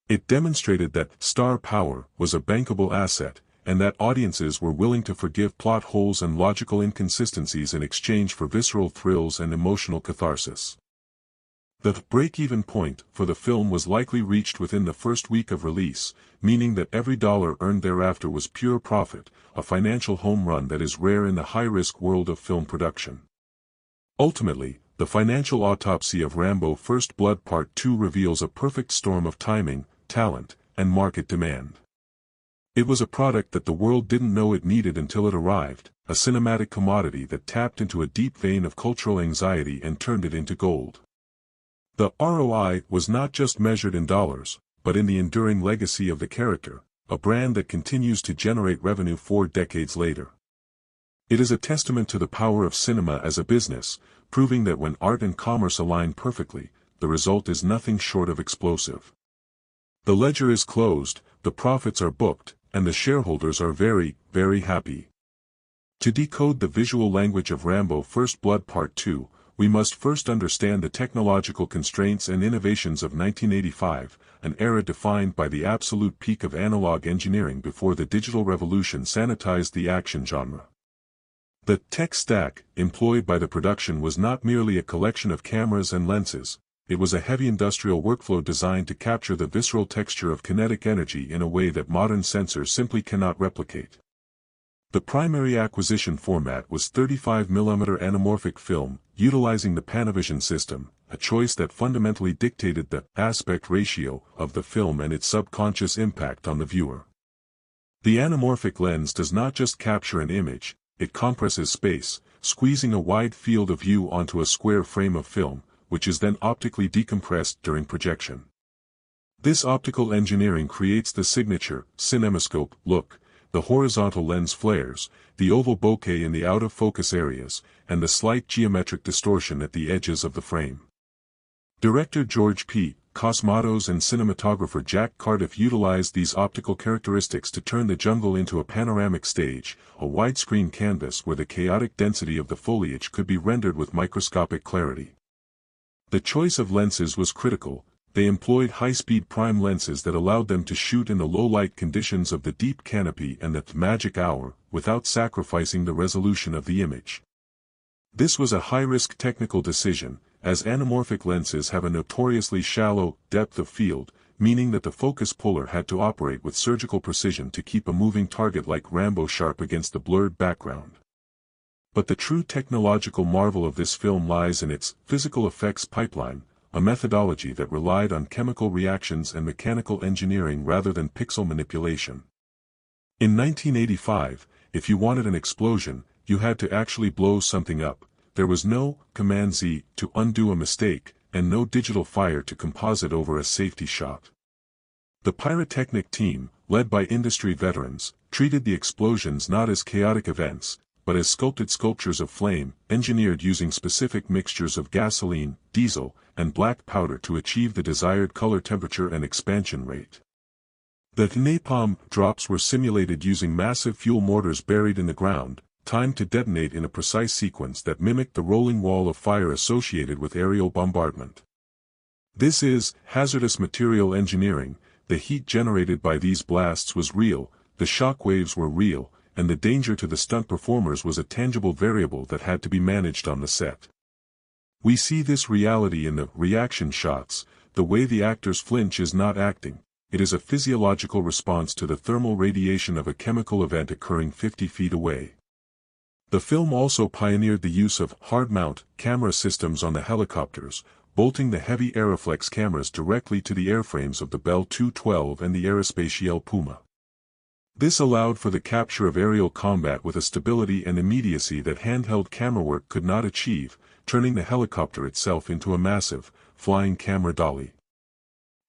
It demonstrated that star power was a bankable asset, and that audiences were willing to forgive plot holes and logical inconsistencies in exchange for visceral thrills and emotional catharsis. The break-even point for the film was likely reached within the first week of release, meaning that every dollar earned thereafter was pure profit, a financial home run that is rare in the high-risk world of film production. Ultimately, the financial autopsy of Rambo: First Blood Part 2 reveals a perfect storm of timing, talent, and market demand. It was a product that the world didn't know it needed until it arrived, a cinematic commodity that tapped into a deep vein of cultural anxiety and turned it into gold. The ROI was not just measured in dollars, but in the enduring legacy of the character, a brand that continues to generate revenue 4 decades later. It is a testament to the power of cinema as a business, proving that when art and commerce align perfectly, the result is nothing short of explosive. The ledger is closed, the profits are booked, and the shareholders are very, very happy. To decode the visual language of Rambo: First Blood Part 2, we must first understand the technological constraints and innovations of 1985, an era defined by the absolute peak of analog engineering before the digital revolution sanitized the action genre. The tech stack employed by the production was not merely a collection of cameras and lenses, it was a heavy industrial workflow designed to capture the visceral texture of kinetic energy in a way that modern sensors simply cannot replicate. The primary acquisition format was 35mm anamorphic film, utilizing the Panavision system, a choice that fundamentally dictated the aspect ratio of the film and its subconscious impact on the viewer. The anamorphic lens does not just capture an image, it compresses space, squeezing a wide field of view onto a square frame of film, which is then optically decompressed during projection. This optical engineering creates the signature cinemascope look, the horizontal lens flares, the oval bokeh in the out-of-focus areas, and the slight geometric distortion at the edges of the frame. Director George P. Cosmatos and cinematographer Jack Cardiff utilized these optical characteristics to turn the jungle into a panoramic stage, a widescreen canvas where the chaotic density of the foliage could be rendered with microscopic clarity. The choice of lenses was critical. They employed high-speed prime lenses that allowed them to shoot in the low-light conditions of the deep canopy and the magic hour, without sacrificing the resolution of the image. This was a high-risk technical decision, as anamorphic lenses have a notoriously shallow depth of field, meaning that the focus puller had to operate with surgical precision to keep a moving target like Rambo sharp against the blurred background. But the true technological marvel of this film lies in its physical effects pipeline, a methodology that relied on chemical reactions and mechanical engineering rather than pixel manipulation. In 1985, if you wanted an explosion, you had to actually blow something up. There was no Command-Z to undo a mistake, and no digital fire to composite over a safety shot. The pyrotechnic team, led by industry veterans, treated the explosions not as chaotic events, but as sculpted sculptures of flame, engineered using specific mixtures of gasoline, diesel, and black powder to achieve the desired color temperature and expansion rate. The napalm drops were simulated using massive fuel mortars buried in the ground, timed to detonate in a precise sequence that mimicked the rolling wall of fire associated with aerial bombardment. This is hazardous material engineering. The heat generated by these blasts was real, the shock waves were real, and the danger to the stunt performers was a tangible variable that had to be managed on the set. We see this reality in the reaction shots. The way the actors flinch is not acting, it is a physiological response to the thermal radiation of a chemical event occurring 50 feet away. The film also pioneered the use of hard-mount camera systems on the helicopters, bolting the heavy Aeroflex cameras directly to the airframes of the Bell 212 and the Aerospatiale Puma. This allowed for the capture of aerial combat with a stability and immediacy that handheld camera work could not achieve, turning the helicopter itself into a massive, flying camera dolly.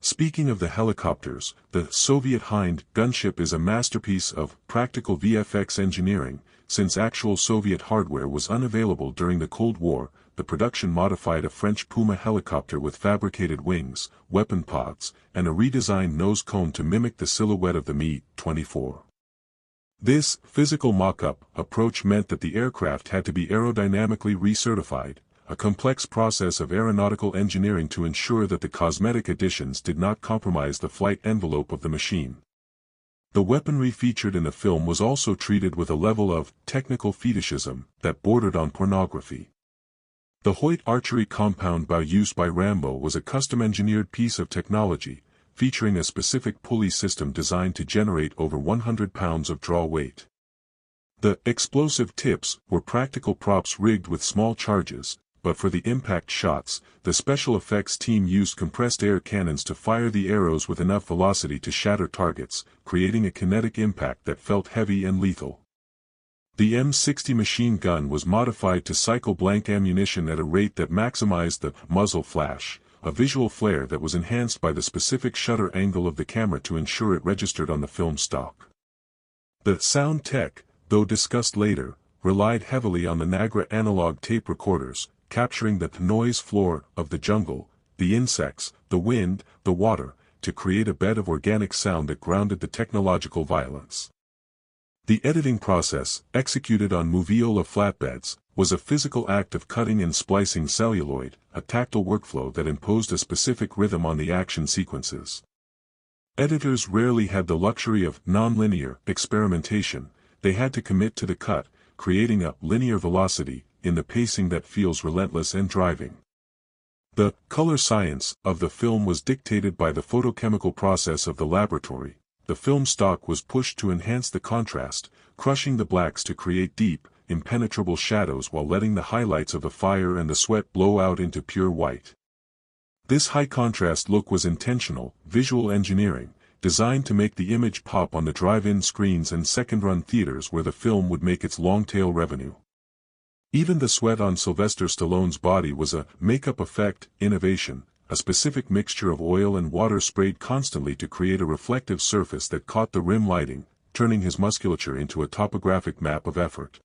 Speaking of the helicopters, the Soviet Hind gunship is a masterpiece of practical VFX engineering. Since actual Soviet hardware was unavailable during the Cold War, the production modified a French Puma helicopter with fabricated wings, weapon pods, and a redesigned nose cone to mimic the silhouette of the Mi-24. This physical mock-up approach meant that the aircraft had to be aerodynamically recertified, a complex process of aeronautical engineering to ensure that the cosmetic additions did not compromise the flight envelope of the machine. The weaponry featured in the film was also treated with a level of technical fetishism that bordered on pornography. The Hoyt archery compound bow used by Rambo was a custom-engineered piece of technology, featuring a specific pulley system designed to generate over 100 pounds of draw weight. The explosive tips were practical props rigged with small charges, but for the impact shots, the special effects team used compressed air cannons to fire the arrows with enough velocity to shatter targets, creating a kinetic impact that felt heavy and lethal. The M60 machine gun was modified to cycle blank ammunition at a rate that maximized the muzzle flash, a visual flare that was enhanced by the specific shutter angle of the camera to ensure it registered on the film stock. The sound tech, though discussed later, relied heavily on the Nagra analog tape recorders, capturing the noise floor of the jungle, the insects, the wind, the water, to create a bed of organic sound that grounded the technological violence. The editing process, executed on moviola flatbeds, was a physical act of cutting and splicing celluloid, a tactile workflow that imposed a specific rhythm on the action sequences. Editors rarely had the luxury of non-linear experimentation. They had to commit to the cut, creating a linear velocity in the pacing that feels relentless and driving. The color science of the film was dictated by the photochemical process of the laboratory. The film stock was pushed to enhance the contrast, crushing the blacks to create deep, impenetrable shadows while letting the highlights of the fire and the sweat blow out into pure white. This high-contrast look was intentional, visual engineering, designed to make the image pop on the drive-in screens and second-run theaters where the film would make its long-tail revenue. Even the sweat on Sylvester Stallone's body was a makeup effect innovation, a specific mixture of oil and water sprayed constantly to create a reflective surface that caught the rim lighting, turning his musculature into a topographic map of effort.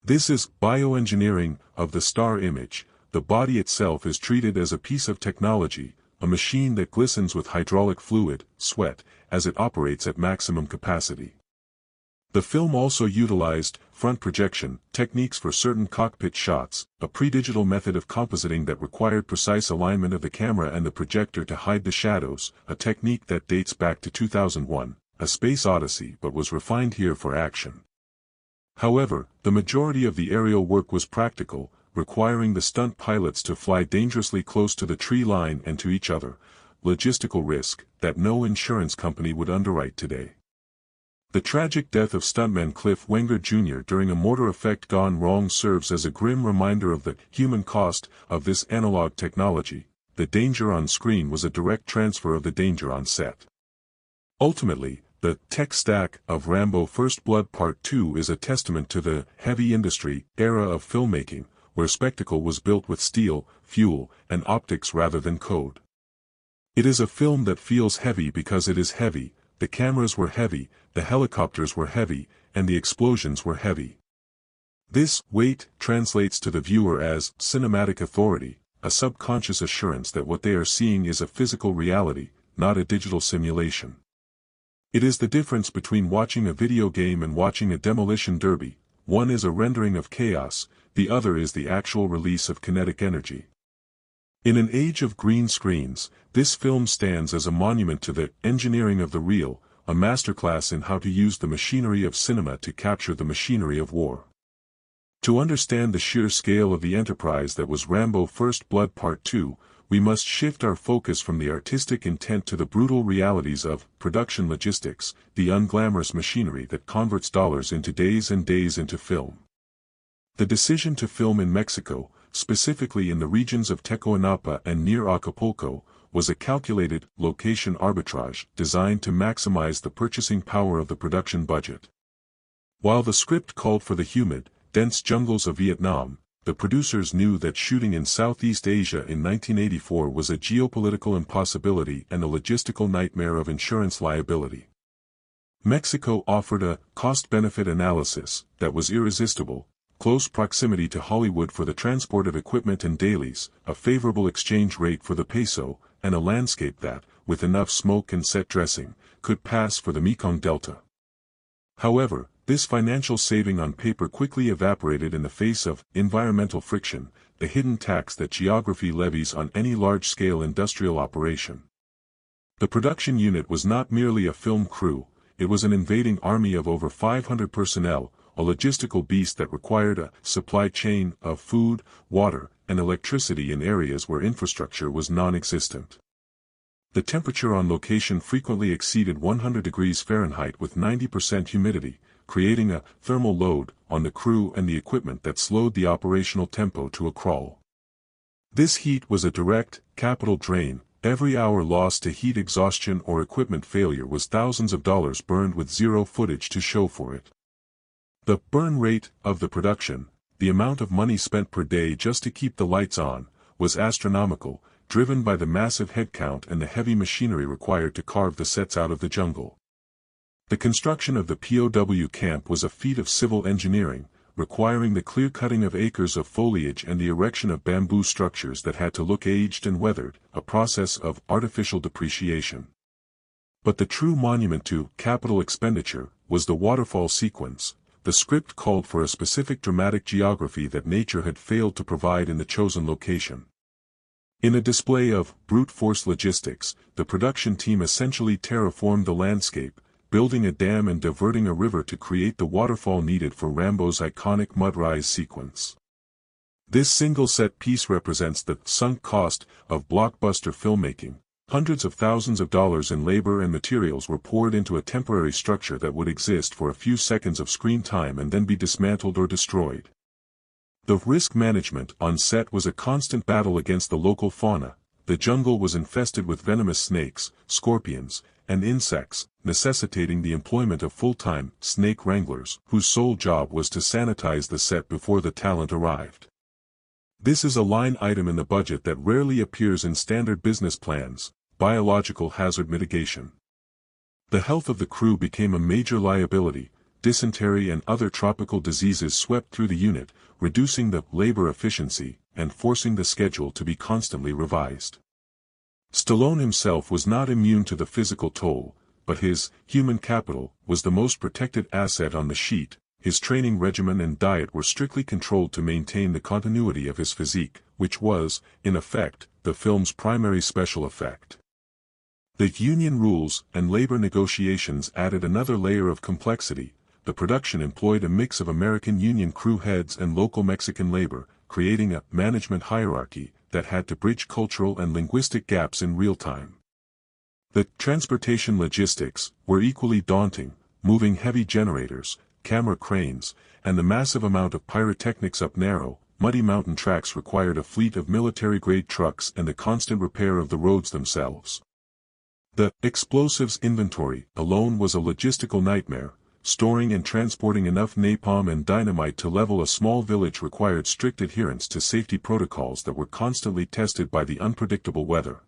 This is bioengineering of the star image. The body itself is treated as a piece of technology, a machine that glistens with hydraulic fluid, sweat, as it operates at maximum capacity. The film also utilized front projection techniques for certain cockpit shots, a pre-digital method of compositing that required precise alignment of the camera and the projector to hide the shadows, a technique that dates back to 2001, A Space Odyssey, but was refined here for action. However, the majority of the aerial work was practical, requiring the stunt pilots to fly dangerously close to the tree line and to each other, logistical risk that no insurance company would underwrite today. The tragic death of stuntman Cliff Wenger Jr. during a mortar effect gone wrong serves as a grim reminder of the human cost of this analog technology. The danger on screen was a direct transfer of the danger on set. Ultimately, the tech stack of Rambo First Blood Part 2 is a testament to the heavy industry era of filmmaking, where spectacle was built with steel, fuel, and optics rather than code. It is a film that feels heavy because it is heavy. The cameras were heavy, the helicopters were heavy, and the explosions were heavy. This weight translates to the viewer as cinematic authority, a subconscious assurance that what they are seeing is a physical reality, not a digital simulation. It is the difference between watching a video game and watching a demolition derby. One is a rendering of chaos, the other is the actual release of kinetic energy. In an age of green screens, this film stands as a monument to the engineering of the real, a masterclass in how to use the machinery of cinema to capture the machinery of war. To understand the sheer scale of the enterprise that was Rambo First Blood Part 2, we must shift our focus from the artistic intent to the brutal realities of production logistics, the unglamorous machinery that converts dollars into days and days into film. The decision to film in Mexico, specifically in the regions of Tecoanapa and near Acapulco, was a calculated, location arbitrage designed to maximize the purchasing power of the production budget. While the script called for the humid, dense jungles of Vietnam, the producers knew that shooting in Southeast Asia in 1984 was a geopolitical impossibility and a logistical nightmare of insurance liability. Mexico offered a cost-benefit analysis that was irresistible: close proximity to Hollywood for the transport of equipment and dailies, a favorable exchange rate for the peso, and a landscape that, with enough smoke and set dressing, could pass for the Mekong Delta. However, this financial saving on paper quickly evaporated in the face of environmental friction, the hidden tax that geography levies on any large-scale industrial operation. The production unit was not merely a film crew, it was an invading army of over 500 personnel, a logistical beast that required a supply chain of food, water, and electricity in areas where infrastructure was non-existent. The temperature on location frequently exceeded 100 degrees Fahrenheit with 90% humidity, creating a thermal load on the crew and the equipment that slowed the operational tempo to a crawl. This heat was a direct, capital drain. Every hour lost to heat exhaustion or equipment failure was thousands of dollars burned with zero footage to show for it. The burn rate of the production, the amount of money spent per day just to keep the lights on, was astronomical, driven by the massive headcount and the heavy machinery required to carve the sets out of the jungle. The construction of the POW camp was a feat of civil engineering, requiring the clear-cutting of acres of foliage and the erection of bamboo structures that had to look aged and weathered, a process of artificial depreciation. But the true monument to capital expenditure was the waterfall sequence. The script called for a specific dramatic geography that nature had failed to provide in the chosen location. In a display of brute force logistics, the production team essentially terraformed the landscape, building a dam and diverting a river to create the waterfall needed for Rambo's iconic mud-rise sequence. This single set piece represents the sunk cost of blockbuster filmmaking. Hundreds of thousands of dollars in labor and materials were poured into a temporary structure that would exist for a few seconds of screen time and then be dismantled or destroyed. The risk management on set was a constant battle against the local fauna. The jungle was infested with venomous snakes, scorpions, and insects, necessitating the employment of full-time snake wranglers, whose sole job was to sanitize the set before the talent arrived. This is a line item in the budget that rarely appears in standard business plans: biological hazard mitigation. The health of the crew became a major liability. Dysentery and other tropical diseases swept through the unit, reducing the labor efficiency and forcing the schedule to be constantly revised. Stallone himself was not immune to the physical toll, but his human capital was the most protected asset on the sheet. His training regimen and diet were strictly controlled to maintain the continuity of his physique, which was, in effect, the film's primary special effect. The union rules and labor negotiations added another layer of complexity. The production employed a mix of American union crew heads and local Mexican labor, creating a management hierarchy that had to bridge cultural and linguistic gaps in real time. The transportation logistics were equally daunting: moving heavy generators, camera cranes, and the massive amount of pyrotechnics up narrow, muddy mountain tracks required a fleet of military-grade trucks and the constant repair of the roads themselves. The explosives inventory alone was a logistical nightmare. Storing and transporting enough napalm and dynamite to level a small village required strict adherence to safety protocols that were constantly tested by the unpredictable weather.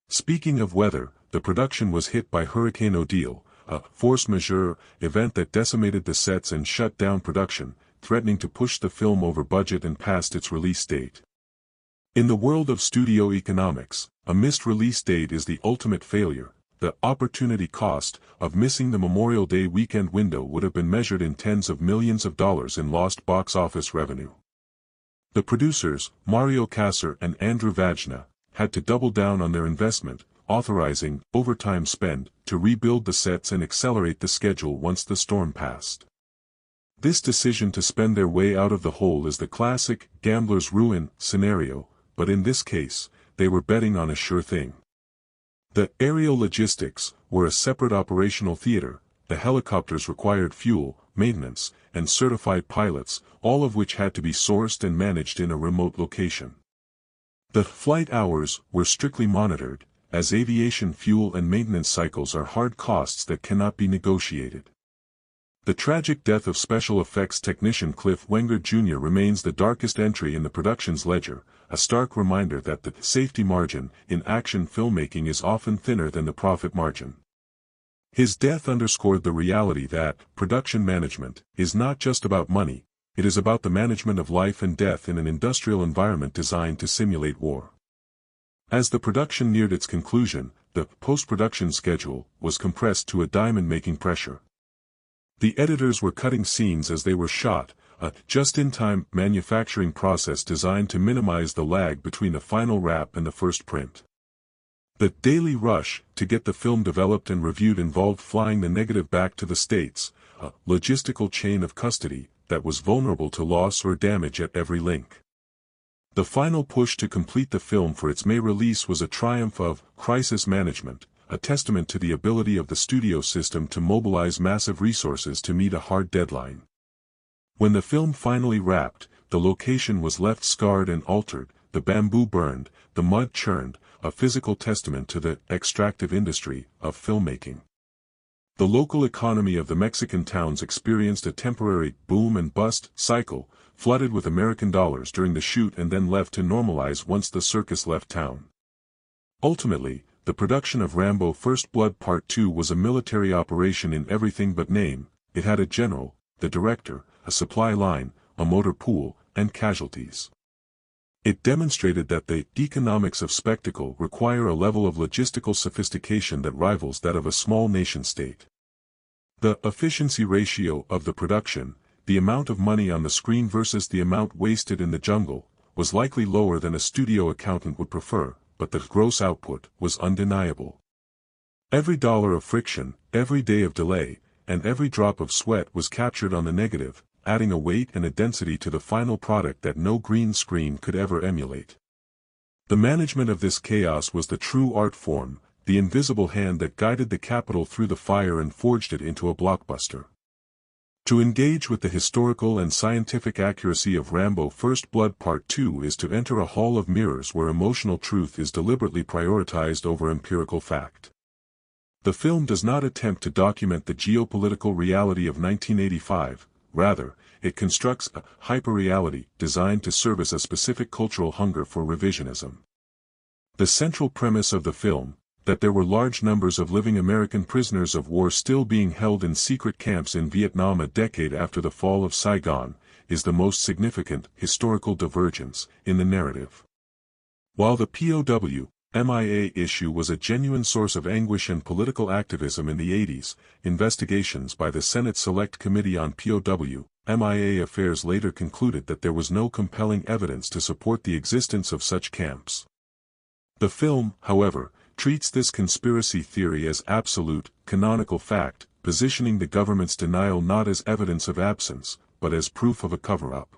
Speaking of weather, the production was hit by Hurricane Odile, a force majeure event that decimated the sets and shut down production, threatening to push the film over budget and past its release date. In the world of studio economics, a missed release date is the ultimate failure. The opportunity cost of missing the Memorial Day weekend window would have been measured in tens of millions of dollars in lost box office revenue. The producers, Mario Kassar and Andrew Vajna, had to double down on their investment, authorizing overtime spend to rebuild the sets and accelerate the schedule once the storm passed. This decision to spend their way out of the hole is the classic gambler's ruin scenario, but in this case, they were betting on a sure thing. The aerial logistics were a separate operational theater. The helicopters required fuel, maintenance, and certified pilots, all of which had to be sourced and managed in a remote location. The flight hours were strictly monitored, as aviation fuel and maintenance cycles are hard costs that cannot be negotiated. The tragic death of special effects technician Cliff Wenger Jr. remains the darkest entry in the production's ledger, a stark reminder that the safety margin in action filmmaking is often thinner than the profit margin. His death underscored the reality that production management is not just about money, it is about the management of life and death in an industrial environment designed to simulate war. As the production neared its conclusion, the post-production schedule was compressed to a diamond-making pressure. The editors were cutting scenes as they were shot, a just-in-time manufacturing process designed to minimize the lag between the final wrap and the first print. The daily rush to get the film developed and reviewed involved flying the negative back to the States, a logistical chain of custody that was vulnerable to loss or damage at every link. The final push to complete the film for its May release was a triumph of crisis management, a testament to the ability of the studio system to mobilize massive resources to meet a hard deadline. When the film finally wrapped, the location was left scarred and altered, the bamboo burned, the mud churned, a physical testament to the extractive industry of filmmaking. The local economy of the Mexican towns experienced a temporary boom-and-bust cycle, flooded with American dollars during the shoot and then left to normalize once the circus left town. Ultimately, the production of Rambo First Blood Part 2 was a military operation in everything but name. It had a general, the director, a supply line, a motor pool, and casualties. It demonstrated that the economics of spectacle require a level of logistical sophistication that rivals that of a small nation-state. The efficiency ratio of the production, the amount of money on the screen versus the amount wasted in the jungle, was likely lower than a studio accountant would prefer, but the gross output was undeniable. Every dollar of friction, every day of delay, and every drop of sweat was captured on the negative, adding a weight and a density to the final product that no green screen could ever emulate. The management of this chaos was the true art form, the invisible hand that guided the capital through the fire and forged it into a blockbuster. To engage with the historical and scientific accuracy of Rambo First Blood Part 2 is to enter a hall of mirrors where emotional truth is deliberately prioritized over empirical fact. The film does not attempt to document the geopolitical reality of 1985, rather, it constructs a hyperreality designed to service a specific cultural hunger for revisionism. The central premise of the film, that there were large numbers of living American prisoners of war still being held in secret camps in Vietnam a decade after the fall of Saigon, is the most significant historical divergence in the narrative. While the POW, MIA issue was a genuine source of anguish and political activism in the 80s, investigations by the Senate Select Committee on POW, MIA affairs later concluded that there was no compelling evidence to support the existence of such camps. The film, however, treats this conspiracy theory as absolute, canonical fact, positioning the government's denial not as evidence of absence, but as proof of a cover-up.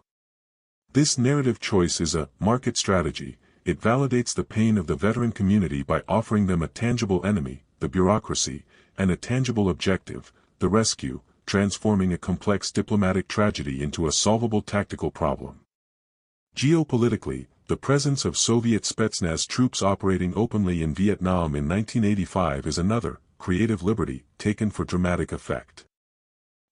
This narrative choice is a market strategy. It validates the pain of the veteran community by offering them a tangible enemy, the bureaucracy, and a tangible objective, the rescue, transforming a complex diplomatic tragedy into a solvable tactical problem. Geopolitically, the presence of Soviet Spetsnaz troops operating openly in Vietnam in 1985 is another, creative liberty, taken for dramatic effect.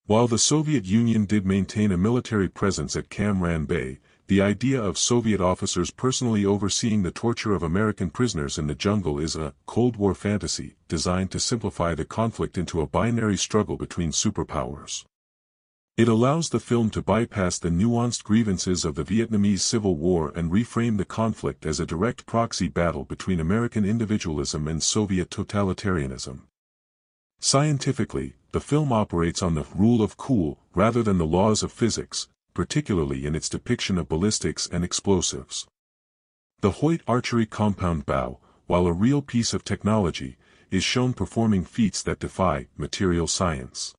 While the Soviet Union did maintain a military presence at Cam Ranh Bay, the idea of Soviet officers personally overseeing the torture of American prisoners in the jungle is a Cold War fantasy designed to simplify the conflict into a binary struggle between superpowers. It allows the film to bypass the nuanced grievances of the Vietnamese Civil War and reframe the conflict as a direct proxy battle between American individualism and Soviet totalitarianism. Scientifically, the film operates on the rule of cool rather than the laws of physics, particularly in its depiction of ballistics and explosives. The Hoyt archery compound bow, while a real piece of technology, is shown performing feats that defy material science.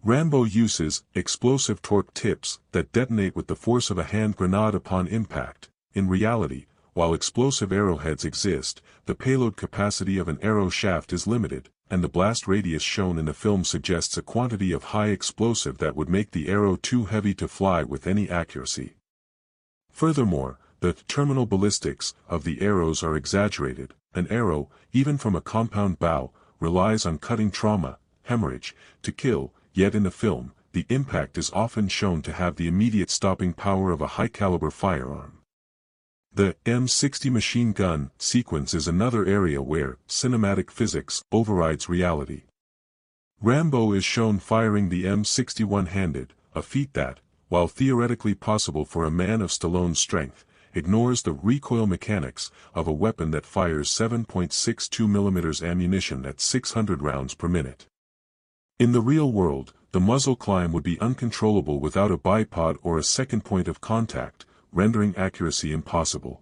Rambo uses explosive torque tips that detonate with the force of a hand grenade upon impact. In reality, while explosive arrowheads exist, the payload capacity of an arrow shaft is limited, and the blast radius shown in the film suggests a quantity of high explosive that would make the arrow too heavy to fly with any accuracy. Furthermore, The terminal ballistics of the arrows are exaggerated. An arrow, even from a compound bow, relies on cutting trauma, hemorrhage, to kill, yet in the film, the impact is often shown to have the immediate stopping power of a high-caliber firearm. The M60 machine gun sequence is another area where cinematic physics overrides reality. Rambo is shown firing the M60 one-handed, a feat that, while theoretically possible for a man of Stallone's strength, ignores the recoil mechanics of a weapon that fires 7.62 mm ammunition at 600 rounds per minute. In the real world, the muzzle climb would be uncontrollable without a bipod or a second point of contact, rendering accuracy impossible.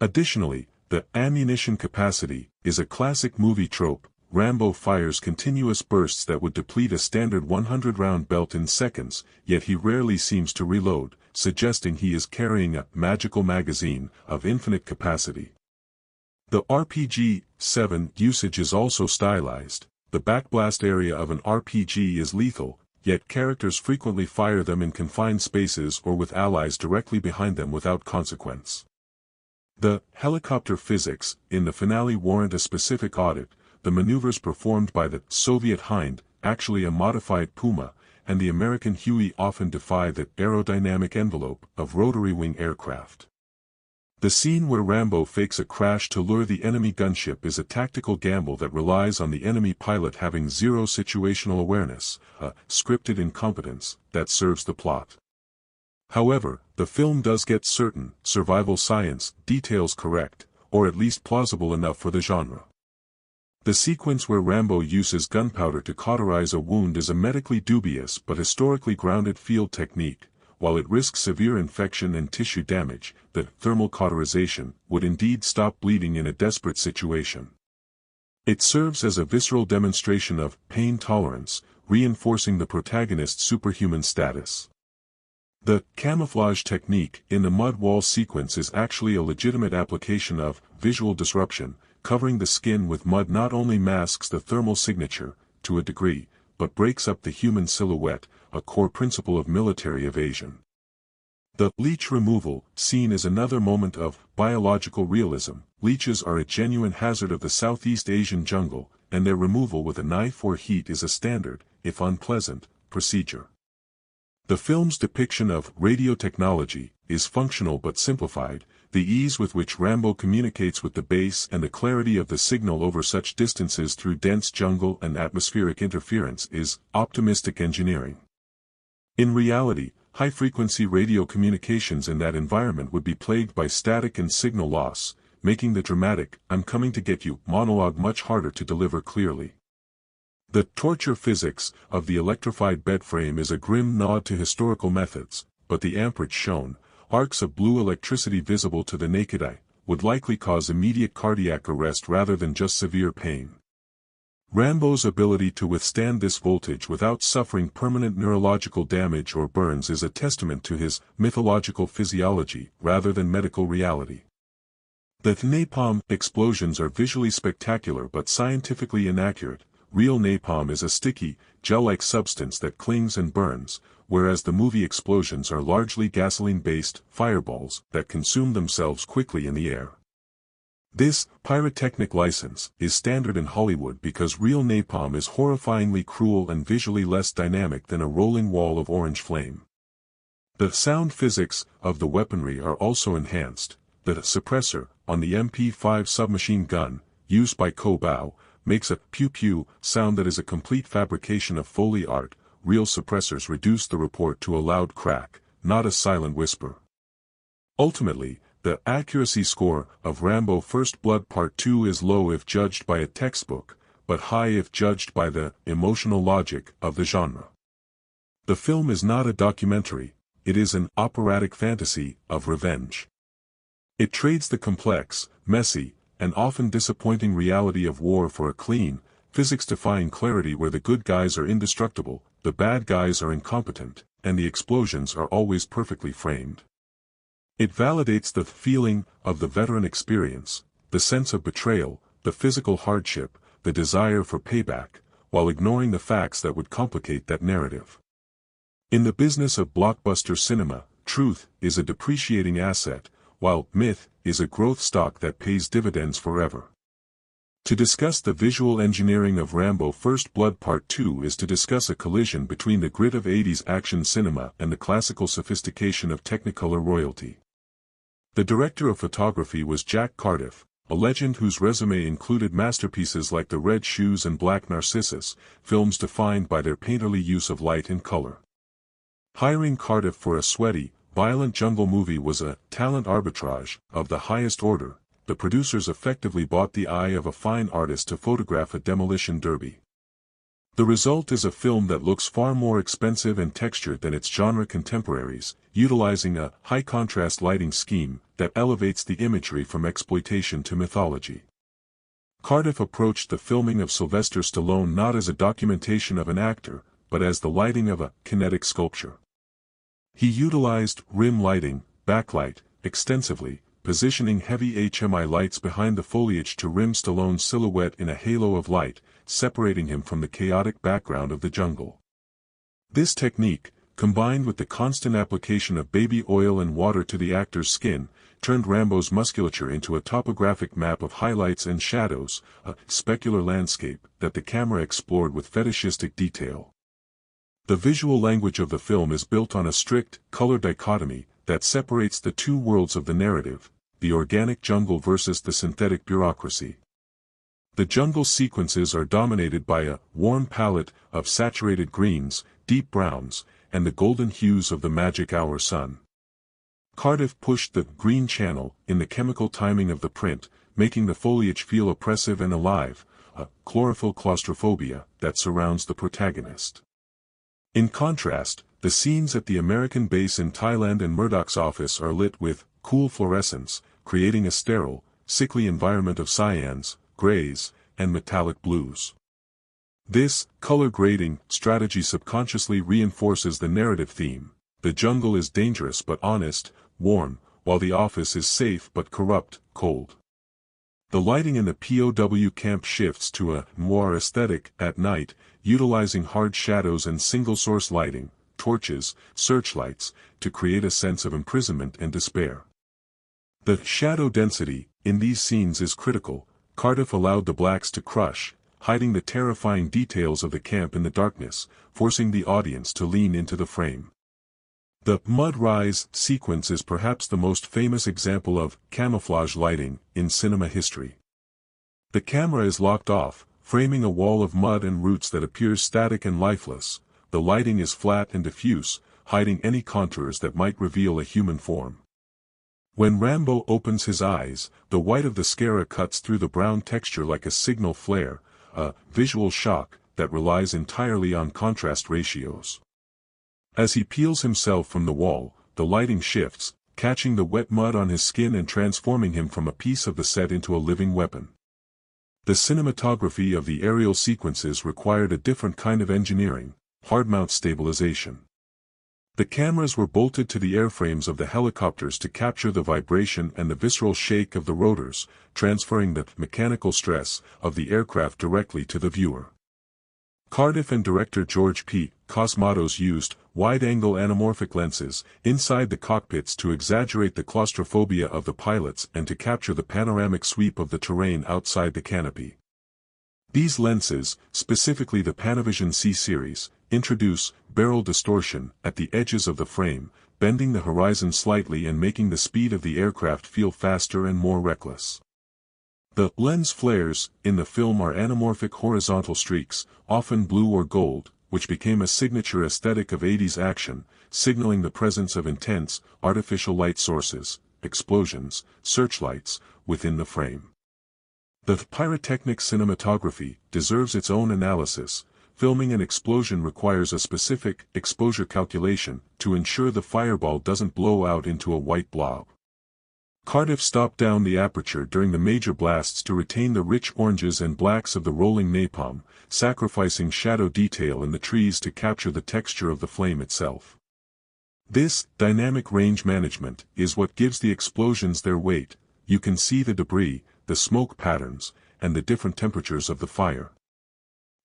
Additionally, the ammunition capacity is a classic movie trope. Rambo fires continuous bursts that would deplete a standard 100-round belt in seconds, yet he rarely seems to reload, suggesting he is carrying a magical magazine of infinite capacity. The RPG-7 usage is also stylized. The backblast area of an RPG is lethal, yet characters frequently fire them in confined spaces or with allies directly behind them without consequence. The helicopter physics in the finale warrant a specific audit. The maneuvers performed by the Soviet Hind, actually a modified Puma, and the American Huey often defy the aerodynamic envelope of rotary wing aircraft. The scene where Rambo fakes a crash to lure the enemy gunship is a tactical gamble that relies on the enemy pilot having zero situational awareness, a scripted incompetence that serves the plot. However, the film does get certain survival science details correct, or at least plausible enough for the genre. The sequence where Rambo uses gunpowder to cauterize a wound is a medically dubious but historically grounded field technique. While it risks severe infection and tissue damage, the thermal cauterization would indeed stop bleeding in a desperate situation. It serves as a visceral demonstration of pain tolerance, reinforcing the protagonist's superhuman status. The camouflage technique in the mud wall sequence is actually a legitimate application of visual disruption. Covering the skin with mud not only masks the thermal signature, to a degree, but breaks up the human silhouette, a core principle of military evasion. The leech removal scene is another moment of biological realism. Leeches are a genuine hazard of the Southeast Asian jungle, and their removal with a knife or heat is a standard, if unpleasant, procedure. The film's depiction of radio technology is functional but simplified. The ease with which Rambo communicates with the base and the clarity of the signal over such distances through dense jungle and atmospheric interference is optimistic engineering. In reality, high-frequency radio communications in that environment would be plagued by static and signal loss, making the dramatic "I'm coming to get you" monologue much harder to deliver clearly. The torture physics of the electrified bed frame is a grim nod to historical methods, but the amperage shown, arcs of blue electricity visible to the naked eye, would likely cause immediate cardiac arrest rather than just severe pain. Rambo's ability to withstand this voltage without suffering permanent neurological damage or burns is a testament to his mythological physiology rather than medical reality. The napalm explosions are visually spectacular but scientifically inaccurate. Real napalm is a sticky, gel-like substance that clings and burns, whereas the movie explosions are largely gasoline-based fireballs that consume themselves quickly in the air. This pyrotechnic license is standard in Hollywood because real napalm is horrifyingly cruel and visually less dynamic than a rolling wall of orange flame. The sound physics of the weaponry are also enhanced. The suppressor on the MP5 submachine gun, used by POW, makes a pew-pew sound that is a complete fabrication of Foley art. Real suppressors reduce the report to a loud crack, not a silent whisper. Ultimately, the accuracy score of Rambo First Blood Part 2 is low if judged by a textbook, but high if judged by the emotional logic of the genre. The film is not a documentary, it is an operatic fantasy of revenge. It trades the complex, messy, and often disappointing reality of war for a clean, physics-defying clarity where the good guys are indestructible, the bad guys are incompetent, and the explosions are always perfectly framed. It validates the feeling of the veteran experience, the sense of betrayal, the physical hardship, the desire for payback, while ignoring the facts that would complicate that narrative. In the business of blockbuster cinema, truth is a depreciating asset. while myth is a growth stock that pays dividends forever. To discuss the visual engineering of Rambo First Blood Part 2 is to discuss a collision between the grit of 80s action cinema and the classical sophistication of Technicolor royalty. The director of photography was Jack Cardiff, a legend whose resume included masterpieces like The Red Shoes and Black Narcissus, films defined by their painterly use of light and color. Hiring Cardiff for a sweaty, violent jungle movie was a talent arbitrage of the highest order. The producers effectively bought the eye of a fine artist to photograph a demolition derby. The result is a film that looks far more expensive and textured than its genre contemporaries, utilizing a high-contrast lighting scheme that elevates the imagery from exploitation to mythology. Cardiff approached the filming of Sylvester Stallone not as a documentation of an actor, but as the lighting of a kinetic sculpture. He utilized rim lighting, backlight, extensively, positioning heavy HMI lights behind the foliage to rim Stallone's silhouette in a halo of light, separating him from the chaotic background of the jungle. This technique, combined with the constant application of baby oil and water to the actor's skin, turned Rambo's musculature into a topographic map of highlights and shadows, a specular landscape that the camera explored with fetishistic detail. The visual language of the film is built on a strict, color dichotomy that separates the two worlds of the narrative, the organic jungle versus the synthetic bureaucracy. The jungle sequences are dominated by a warm palette of saturated greens, deep browns, and the golden hues of the magic hour sun. Cardiff pushed the green channel in the chemical timing of the print, making the foliage feel oppressive and alive, a chlorophyll claustrophobia that surrounds the protagonist. In contrast, the scenes at the American base in Thailand and Murdoch's office are lit with cool fluorescence, creating a sterile, sickly environment of cyans, grays, and metallic blues. This color grading strategy subconsciously reinforces the narrative theme. The jungle is dangerous but honest, warm, while the office is safe but corrupt, cold. The lighting in the POW camp shifts to a noir aesthetic at night, utilizing hard shadows and single-source lighting, torches, searchlights, to create a sense of imprisonment and despair. The shadow density in these scenes is critical. Cardiff allowed the blacks to crush, hiding the terrifying details of the camp in the darkness, forcing the audience to lean into the frame. The mud rise sequence is perhaps the most famous example of camouflage lighting in cinema history. The camera is locked off, framing a wall of mud and roots that appears static and lifeless. The lighting is flat and diffuse, hiding any contours that might reveal a human form. When Rambo opens his eyes, the white of the scara cuts through the brown texture like a signal flare, a visual shock that relies entirely on contrast ratios. As he peels himself from the wall, the lighting shifts, catching the wet mud on his skin and transforming him from a piece of the set into a living weapon. The cinematography of the aerial sequences required a different kind of engineering, hard-mount stabilization. The cameras were bolted to the airframes of the helicopters to capture the vibration and the visceral shake of the rotors, transferring the mechanical stress of the aircraft directly to the viewer. Cardiff and director George P. Cosmatos used wide-angle anamorphic lenses inside the cockpits to exaggerate the claustrophobia of the pilots and to capture the panoramic sweep of the terrain outside the canopy. These lenses, specifically the Panavision C-series, introduce barrel distortion at the edges of the frame, bending the horizon slightly and making the speed of the aircraft feel faster and more reckless. The lens flares in the film are anamorphic horizontal streaks, often blue or gold, which became a signature aesthetic of 80s action, signaling the presence of intense, artificial light sources, explosions, searchlights, within the frame. The pyrotechnic cinematography deserves its own analysis. Filming an explosion requires a specific exposure calculation to ensure the fireball doesn't blow out into a white blob. Cardiff stopped down the aperture during the major blasts to retain the rich oranges and blacks of the rolling napalm, sacrificing shadow detail in the trees to capture the texture of the flame itself. This dynamic range management is what gives the explosions their weight. You can see the debris, the smoke patterns, and the different temperatures of the fire.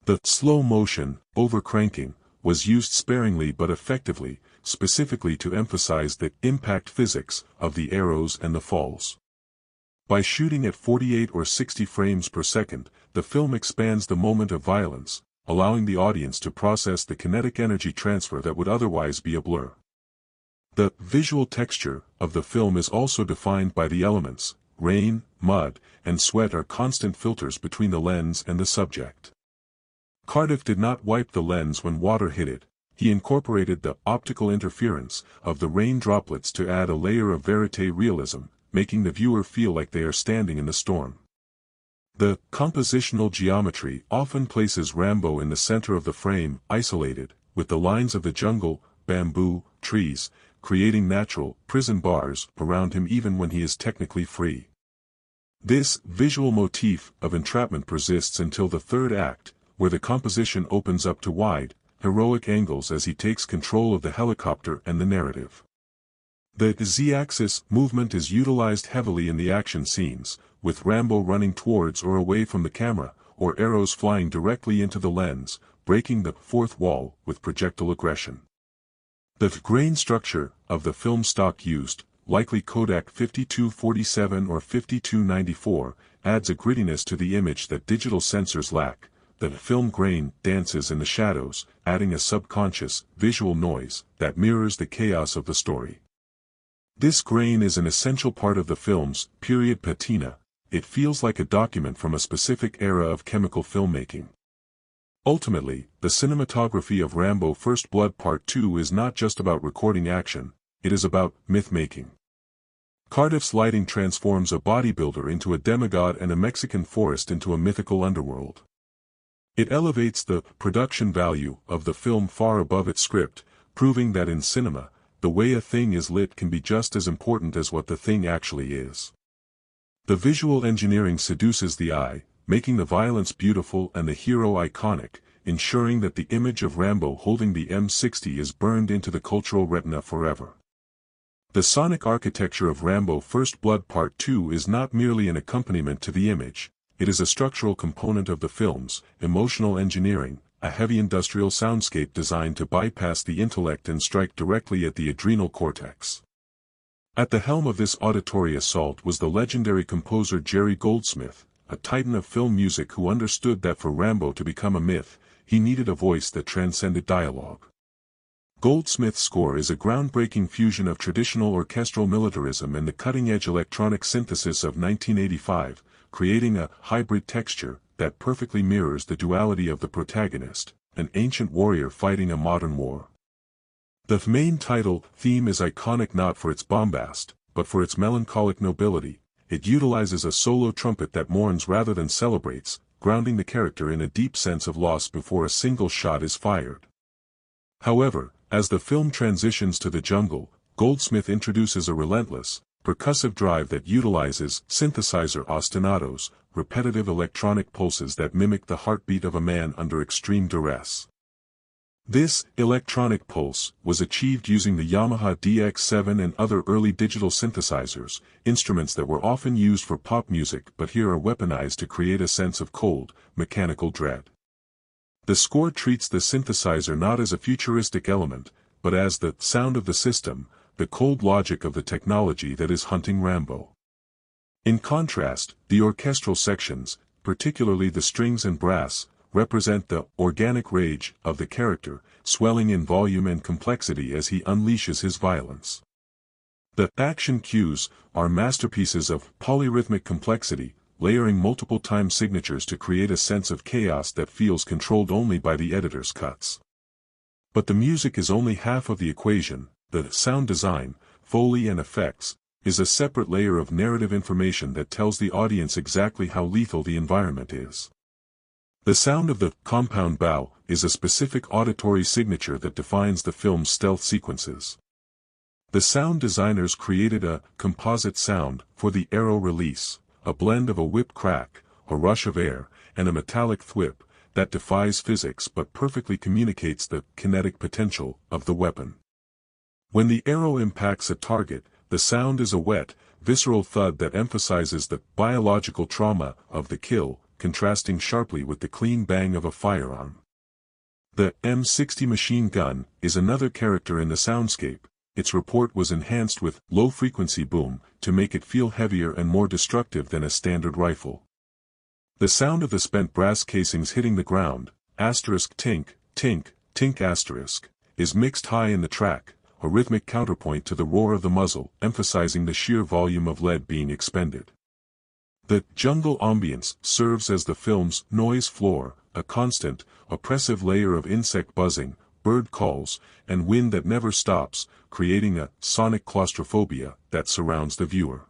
The slow motion, overcranking, was used sparingly but effectively, specifically to emphasize the impact physics of the arrows and the falls. By shooting at 48 or 60 frames per second, the film expands the moment of violence, allowing the audience to process the kinetic energy transfer that would otherwise be a blur. The visual texture of the film is also defined by the elements. Rain, mud, and sweat are constant filters between the lens and the subject. Cardiff did not wipe the lens when water hit it. He incorporated the optical interference of the rain droplets to add a layer of verite realism, making the viewer feel like they are standing in the storm. The compositional geometry often places Rambo in the center of the frame, isolated, with the lines of the jungle, bamboo, trees, creating natural prison bars around him even when he is technically free. This visual motif of entrapment persists until the third act, where the composition opens up to wide, heroic angles as he takes control of the helicopter and the narrative. The Z-axis movement is utilized heavily in the action scenes, with Rambo running towards or away from the camera, or arrows flying directly into the lens, breaking the fourth wall with projectile aggression. The grain structure of the film stock used, likely Kodak 5247 or 5294, adds a grittiness to the image that digital sensors lack. The film grain dances in the shadows, adding a subconscious, visual noise that mirrors the chaos of the story. This grain is an essential part of the film's period patina. It feels like a document from a specific era of chemical filmmaking. Ultimately, the cinematography of Rambo First Blood Part 2 is not just about recording action, it is about myth-making. Cardiff's lighting transforms a bodybuilder into a demigod and a Mexican forest into a mythical underworld. It elevates the production value of the film far above its script, proving that in cinema, the way a thing is lit can be just as important as what the thing actually is. The visual engineering seduces the eye, making the violence beautiful and the hero iconic, ensuring that the image of Rambo holding the M60 is burned into the cultural retina forever. The sonic architecture of Rambo First Blood Part 2 is not merely an accompaniment to the image, it is a structural component of the film's emotional engineering, a heavy industrial soundscape designed to bypass the intellect and strike directly at the adrenal cortex. At the helm of this auditory assault was the legendary composer Jerry Goldsmith, a titan of film music who understood that for Rambo to become a myth, he needed a voice that transcended dialogue. Goldsmith's score is a groundbreaking fusion of traditional orchestral militarism and the cutting-edge electronic synthesis of 1985, creating a hybrid texture that perfectly mirrors the duality of the protagonist, an ancient warrior fighting a modern war. The main title theme is iconic not for its bombast, but for its melancholic nobility. It utilizes a solo trumpet that mourns rather than celebrates, grounding the character in a deep sense of loss before a single shot is fired. However, as the film transitions to the jungle, Goldsmith introduces a relentless, percussive drive that utilizes synthesizer ostinatos, repetitive electronic pulses that mimic the heartbeat of a man under extreme duress. This electronic pulse was achieved using the Yamaha DX7 and other early digital synthesizers, instruments that were often used for pop music but here are weaponized to create a sense of cold, mechanical dread. The score treats the synthesizer not as a futuristic element, but as the sound of the system, the cold logic of the technology that is hunting Rambo. In contrast, the orchestral sections, particularly the strings and brass, represent the organic rage of the character, swelling in volume and complexity as he unleashes his violence. The action cues are masterpieces of polyrhythmic complexity, layering multiple time signatures to create a sense of chaos that feels controlled only by the editor's cuts. But the music is only half of the equation. The sound design, Foley and effects, is a separate layer of narrative information that tells the audience exactly how lethal the environment is. The sound of the compound bow is a specific auditory signature that defines the film's stealth sequences. The sound designers created a composite sound for the arrow release, a blend of a whip crack, a rush of air, and a metallic thwip that defies physics but perfectly communicates the kinetic potential of the weapon. When the arrow impacts a target, the sound is a wet, visceral thud that emphasizes the biological trauma of the kill, contrasting sharply with the clean bang of a firearm. The M60 machine gun is another character in the soundscape. Its report was enhanced with low-frequency boom to make it feel heavier and more destructive than a standard rifle. The sound of the spent brass casings hitting the ground, asterisk tink, tink, tink asterisk, is mixed high in the track, a rhythmic counterpoint to the roar of the muzzle, emphasizing the sheer volume of lead being expended. The jungle ambience serves as the film's noise floor, a constant, oppressive layer of insect buzzing, bird calls, and wind that never stops, creating a sonic claustrophobia that surrounds the viewer.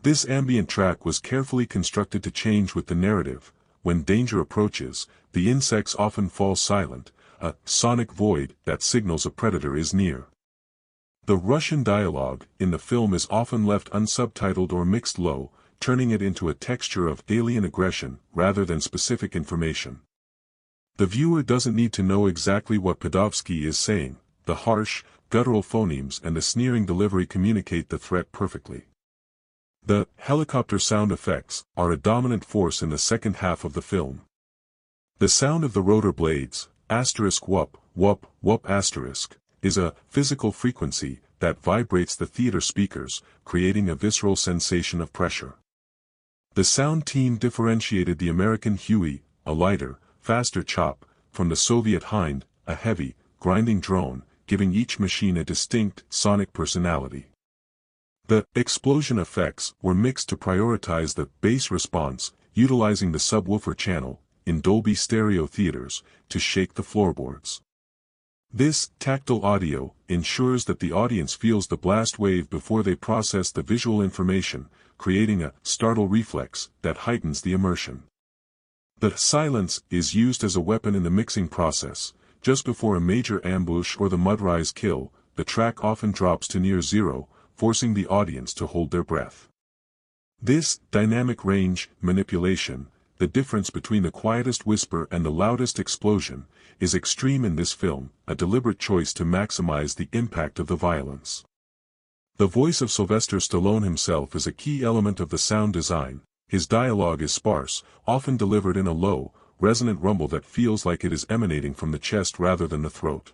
This ambient track was carefully constructed to change with the narrative. When danger approaches, the insects often fall silent, a sonic void that signals a predator is near. The Russian dialogue in the film is often left unsubtitled or mixed low, turning it into a texture of alien aggression rather than specific information. The viewer doesn't need to know exactly what Podolsky is saying. The harsh, guttural phonemes and the sneering delivery communicate the threat perfectly. The helicopter sound effects are a dominant force in the second half of the film. The sound of the rotor blades, asterisk whoop, whoop, whoop asterisk, is a physical frequency that vibrates the theater speakers, creating a visceral sensation of pressure. The sound team differentiated the American Huey, a lighter, faster chop, from the Soviet Hind, a heavy, grinding drone, giving each machine a distinct sonic personality. The explosion effects were mixed to prioritize the bass response, utilizing the subwoofer channel, in Dolby Stereo theaters, to shake the floorboards. This tactile audio ensures that the audience feels the blast wave before they process the visual information, creating a startle reflex that heightens the immersion. The silence is used as a weapon in the mixing process. Just before a major ambush or the mudrise kill, the track often drops to near zero, forcing the audience to hold their breath. This dynamic range manipulation, the difference between the quietest whisper and the loudest explosion, is extreme in this film, a deliberate choice to maximize the impact of the violence. The voice of Sylvester Stallone himself is a key element of the sound design. His dialogue is sparse, often delivered in a low, resonant rumble that feels like it is emanating from the chest rather than the throat.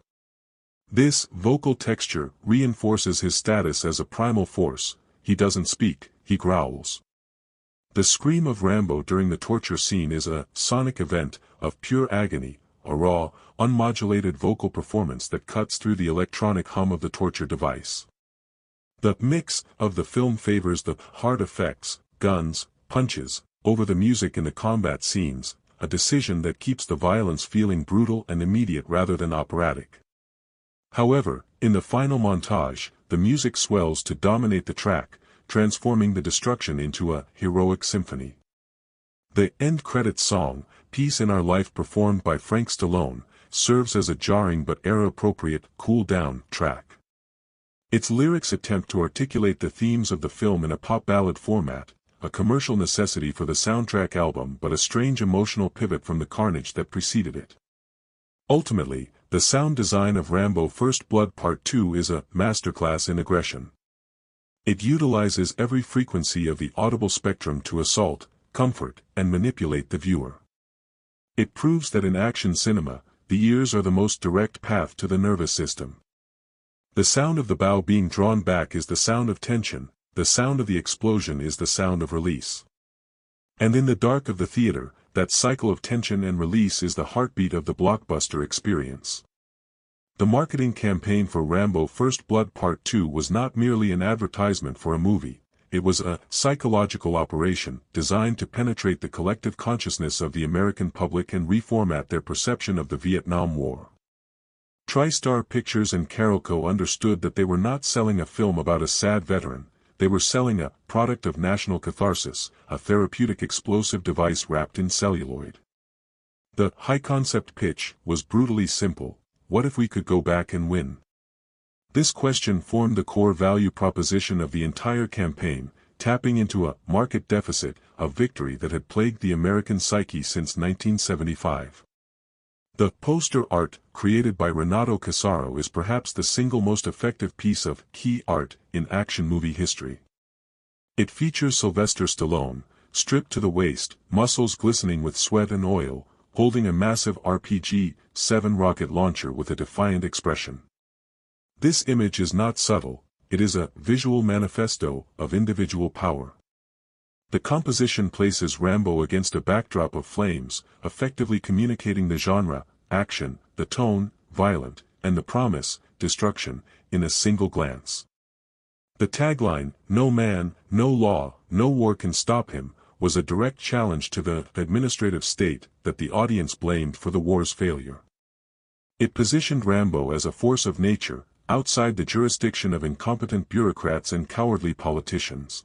This vocal texture reinforces his status as a primal force. He doesn't speak, he growls. The scream of Rambo during the torture scene is a sonic event of pure agony, a raw, unmodulated vocal performance that cuts through the electronic hum of the torture device. The mix of the film favors the hard effects, guns, punches, over the music in the combat scenes, a decision that keeps the violence feeling brutal and immediate rather than operatic. However, in the final montage, the music swells to dominate the track, transforming the destruction into a heroic symphony. The end credits song, Peace in Our Life performed by Frank Stallone, serves as a jarring but era-appropriate cool-down track. Its lyrics attempt to articulate the themes of the film in a pop ballad format, a commercial necessity for the soundtrack album but a strange emotional pivot from the carnage that preceded it. Ultimately, the sound design of Rambo First Blood Part 2 is a masterclass in aggression. It utilizes every frequency of the audible spectrum to assault, comfort, and manipulate the viewer. It proves that in action cinema, the ears are the most direct path to the nervous system. The sound of the bow being drawn back is the sound of tension, the sound of the explosion is the sound of release. And in the dark of the theater, that cycle of tension and release is the heartbeat of the blockbuster experience. The marketing campaign for Rambo First Blood Part 2 was not merely an advertisement for a movie, it was a psychological operation designed to penetrate the collective consciousness of the American public and reformat their perception of the Vietnam War. TriStar Pictures and Carolco understood that they were not selling a film about a sad veteran, they were selling a product of national catharsis, a therapeutic explosive device wrapped in celluloid. The high-concept pitch was brutally simple: what if we could go back and win? This question formed the core value proposition of the entire campaign, tapping into a market deficit of victory that had plagued the American psyche since 1975. The poster art, created by Renato Casaro, is perhaps the single most effective piece of key art in action movie history. It features Sylvester Stallone, stripped to the waist, muscles glistening with sweat and oil, holding a massive RPG-7 rocket launcher with a defiant expression. This image is not subtle, it is a visual manifesto of individual power. The composition places Rambo against a backdrop of flames, effectively communicating the genre, action, the tone, violent, and the promise, destruction, in a single glance. The tagline, "No man, no law, no war can stop him," was a direct challenge to the administrative state that the audience blamed for the war's failure. It positioned Rambo as a force of nature, outside the jurisdiction of incompetent bureaucrats and cowardly politicians.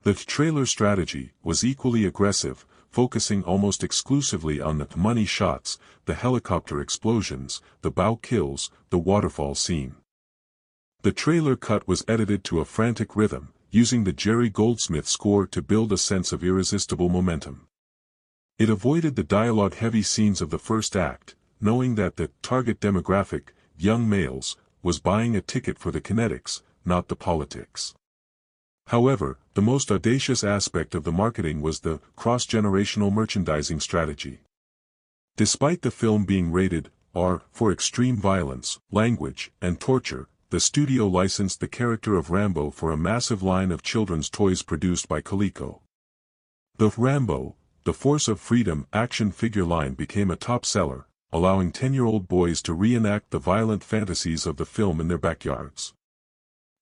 The trailer strategy was equally aggressive, focusing almost exclusively on the money shots, the helicopter explosions, the bow kills, the waterfall scene. The trailer cut was edited to a frantic rhythm, using the Jerry Goldsmith score to build a sense of irresistible momentum. It avoided the dialogue-heavy scenes of the first act, knowing that the target demographic, young males, was buying a ticket for the kinetics, not the politics. However, the most audacious aspect of the marketing was the cross-generational merchandising strategy. Despite the film being rated R for extreme violence, language, and torture, the studio licensed the character of Rambo for a massive line of children's toys produced by Coleco. The Rambo, the Force of Freedom action figure line became a top seller, allowing 10-year-old boys to reenact the violent fantasies of the film in their backyards.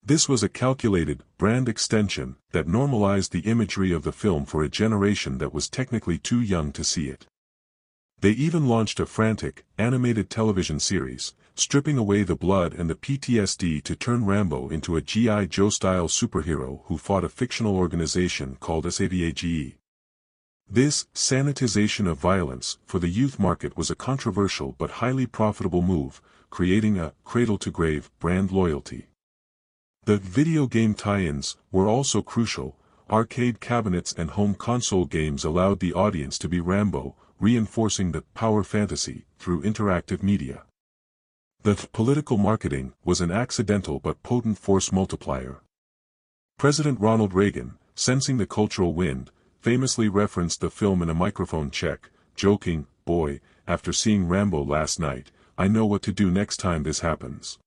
This was a calculated, brand extension that normalized the imagery of the film for a generation that was technically too young to see it. They even launched a frantic, animated television series, stripping away the blood and the PTSD to turn Rambo into a G.I. Joe-style superhero who fought a fictional organization called SAVAGE. This sanitization of violence for the youth market was a controversial but highly profitable move, creating a cradle-to-grave brand loyalty. The video game tie-ins were also crucial. Arcade cabinets and home console games allowed the audience to be Rambo, reinforcing the power fantasy through interactive media. The political marketing was an accidental but potent force multiplier. President Ronald Reagan, sensing the cultural wind, famously referenced the film in a microphone check, joking, "Boy, after seeing Rambo last night, I know what to do next time this happens."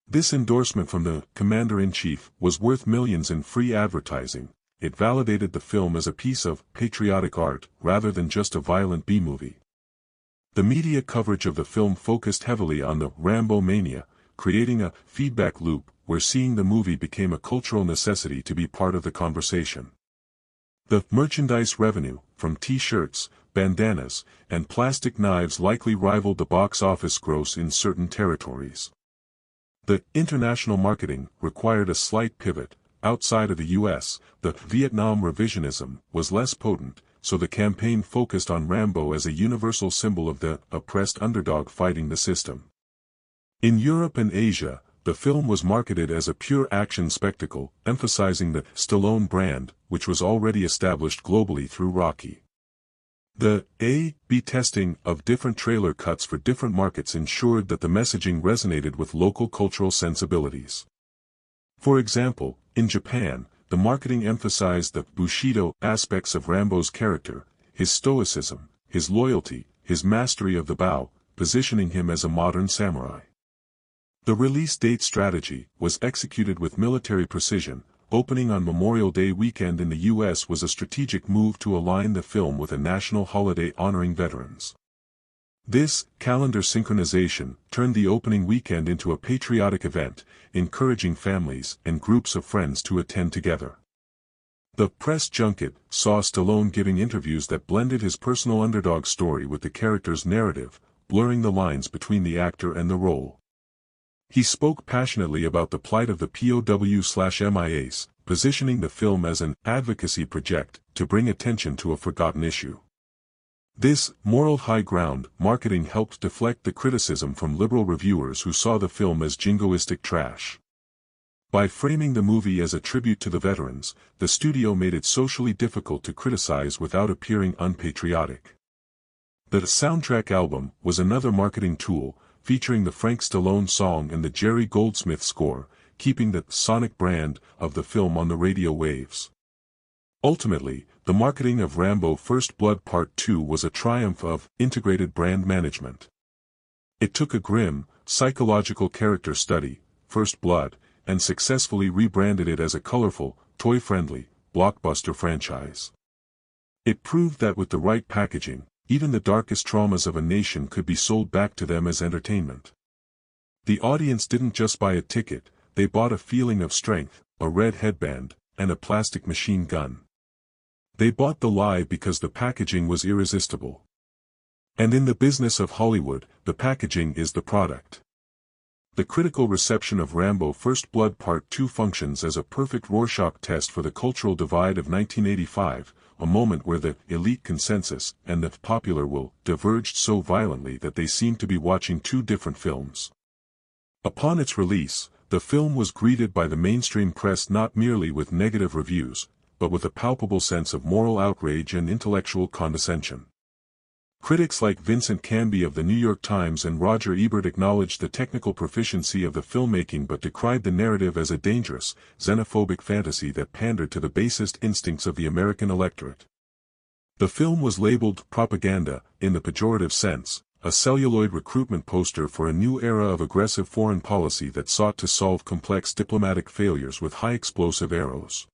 This endorsement from the Commander-in-Chief was worth millions in free advertising. It validated the film as a piece of patriotic art rather than just a violent B-movie. The media coverage of the film focused heavily on the Rambo mania, creating a feedback loop where seeing the movie became a cultural necessity to be part of the conversation. The merchandise revenue, from t-shirts, bandanas, and plastic knives likely rivaled the box office gross in certain territories. The international marketing required a slight pivot. Outside of the U.S., the Vietnam revisionism was less potent, so the campaign focused on Rambo as a universal symbol of the oppressed underdog fighting the system. In Europe and Asia, the film was marketed as a pure action spectacle, emphasizing the Stallone brand, which was already established globally through Rocky. The A/B testing of different trailer cuts for different markets ensured that the messaging resonated with local cultural sensibilities. For example, in Japan, the marketing emphasized the Bushido aspects of Rambo's character, his stoicism, his loyalty, his mastery of the bow, positioning him as a modern samurai. The release date strategy was executed with military precision. Opening on Memorial Day weekend in the U.S. was a strategic move to align the film with a national holiday honoring veterans. This calendar synchronization turned the opening weekend into a patriotic event, encouraging families and groups of friends to attend together. The press junket saw Stallone giving interviews that blended his personal underdog story with the character's narrative, blurring the lines between the actor and the role. He spoke passionately about the plight of the POWs/MIAs, positioning the film as an advocacy project to bring attention to a forgotten issue. This moral high ground marketing helped deflect the criticism from liberal reviewers who saw the film as jingoistic trash. By framing the movie as a tribute to the veterans, the studio made it socially difficult to criticize without appearing unpatriotic. The soundtrack album was another marketing tool, featuring the Frank Stallone song and the Jerry Goldsmith score, keeping the sonic brand of the film on the radio waves. Ultimately, the marketing of Rambo First Blood Part 2 was a triumph of integrated brand management. It took a grim, psychological character study, First Blood, and successfully rebranded it as a colorful, toy-friendly, blockbuster franchise. It proved that with the right packaging, even the darkest traumas of a nation could be sold back to them as entertainment. The audience didn't just buy a ticket, they bought a feeling of strength, a red headband, and a plastic machine gun. They bought the lie because the packaging was irresistible. And in the business of Hollywood, the packaging is the product. The critical reception of Rambo First Blood Part 2 functions as a perfect Rorschach test for the cultural divide of 1985, a moment where the elite consensus and the popular will diverged so violently that they seemed to be watching two different films. Upon its release, the film was greeted by the mainstream press not merely with negative reviews, but with a palpable sense of moral outrage and intellectual condescension. Critics like Vincent Canby of the New York Times and Roger Ebert acknowledged the technical proficiency of the filmmaking but decried the narrative as a dangerous, xenophobic fantasy that pandered to the basest instincts of the American electorate. The film was labeled propaganda, in the pejorative sense, a celluloid recruitment poster for a new era of aggressive foreign policy that sought to solve complex diplomatic failures with high-explosive arrows.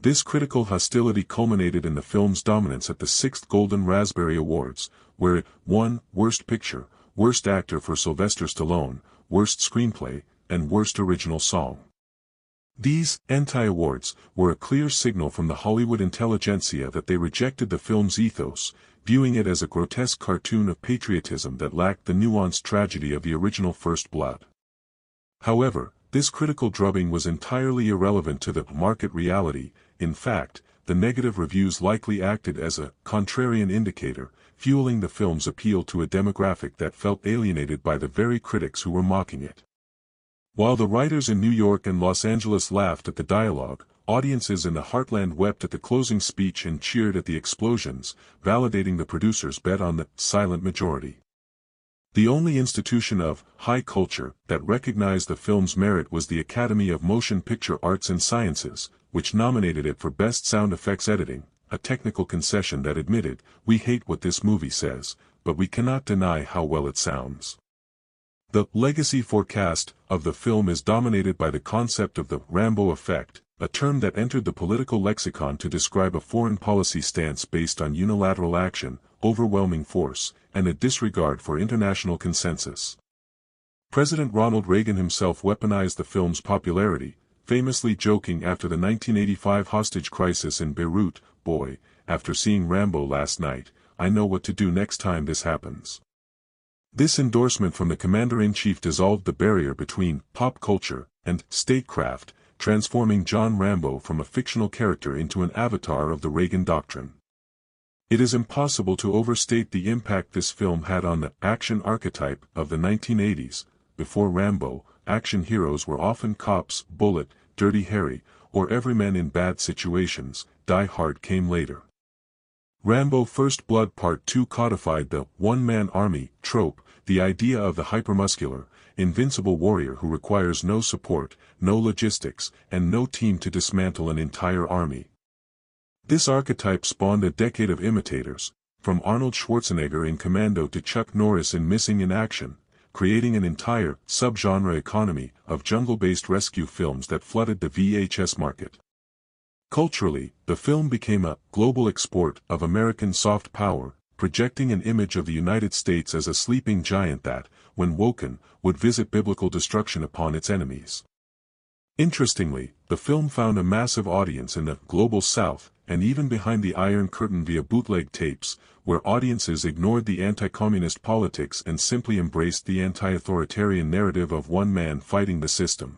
This critical hostility culminated in the film's dominance at the 6th Golden Raspberry Awards, where it won Worst Picture, Worst Actor for Sylvester Stallone, Worst Screenplay, and Worst Original Song. These anti-awards were a clear signal from the Hollywood intelligentsia that they rejected the film's ethos, viewing it as a grotesque cartoon of patriotism that lacked the nuanced tragedy of the original First Blood. However, this critical drubbing was entirely irrelevant to the market reality. In fact, the negative reviews likely acted as a contrarian indicator, fueling the film's appeal to a demographic that felt alienated by the very critics who were mocking it. While the writers in New York and Los Angeles laughed at the dialogue, audiences in the heartland wept at the closing speech and cheered at the explosions, validating the producers' bet on the silent majority. The only institution of high culture that recognized the film's merit was the Academy of Motion Picture Arts and Sciences, which nominated it for Best Sound Effects Editing, a technical concession that admitted, "We hate what this movie says, but we cannot deny how well it sounds." The legacy forecast of the film is dominated by the concept of the Rambo effect, a term that entered the political lexicon to describe a foreign policy stance based on unilateral action, overwhelming force, and a disregard for international consensus. President Ronald Reagan himself weaponized the film's popularity, famously joking after the 1985 hostage crisis in Beirut, "Boy, after seeing Rambo last night, I know what to do next time this happens." This endorsement from the commander-in-chief dissolved the barrier between pop culture and statecraft, transforming John Rambo from a fictional character into an avatar of the Reagan Doctrine. It is impossible to overstate the impact this film had on the action archetype of the 1980s. Before Rambo, action heroes were often cops, Bullet, Dirty Harry, or everyman in bad situations. Die Hard came later. Rambo First Blood Part 2 codified the one-man army trope, the idea of the hypermuscular, invincible warrior who requires no support, no logistics, and no team to dismantle an entire army. This archetype spawned a decade of imitators, from Arnold Schwarzenegger in Commando to Chuck Norris in Missing in Action, creating an entire subgenre economy of jungle-based rescue films that flooded the VHS market. Culturally, the film became a global export of American soft power, projecting an image of the United States as a sleeping giant that, when woken, would visit biblical destruction upon its enemies. Interestingly, the film found a massive audience in the global South, and even behind the Iron Curtain via bootleg tapes, where audiences ignored the anti-communist politics and simply embraced the anti-authoritarian narrative of one man fighting the system.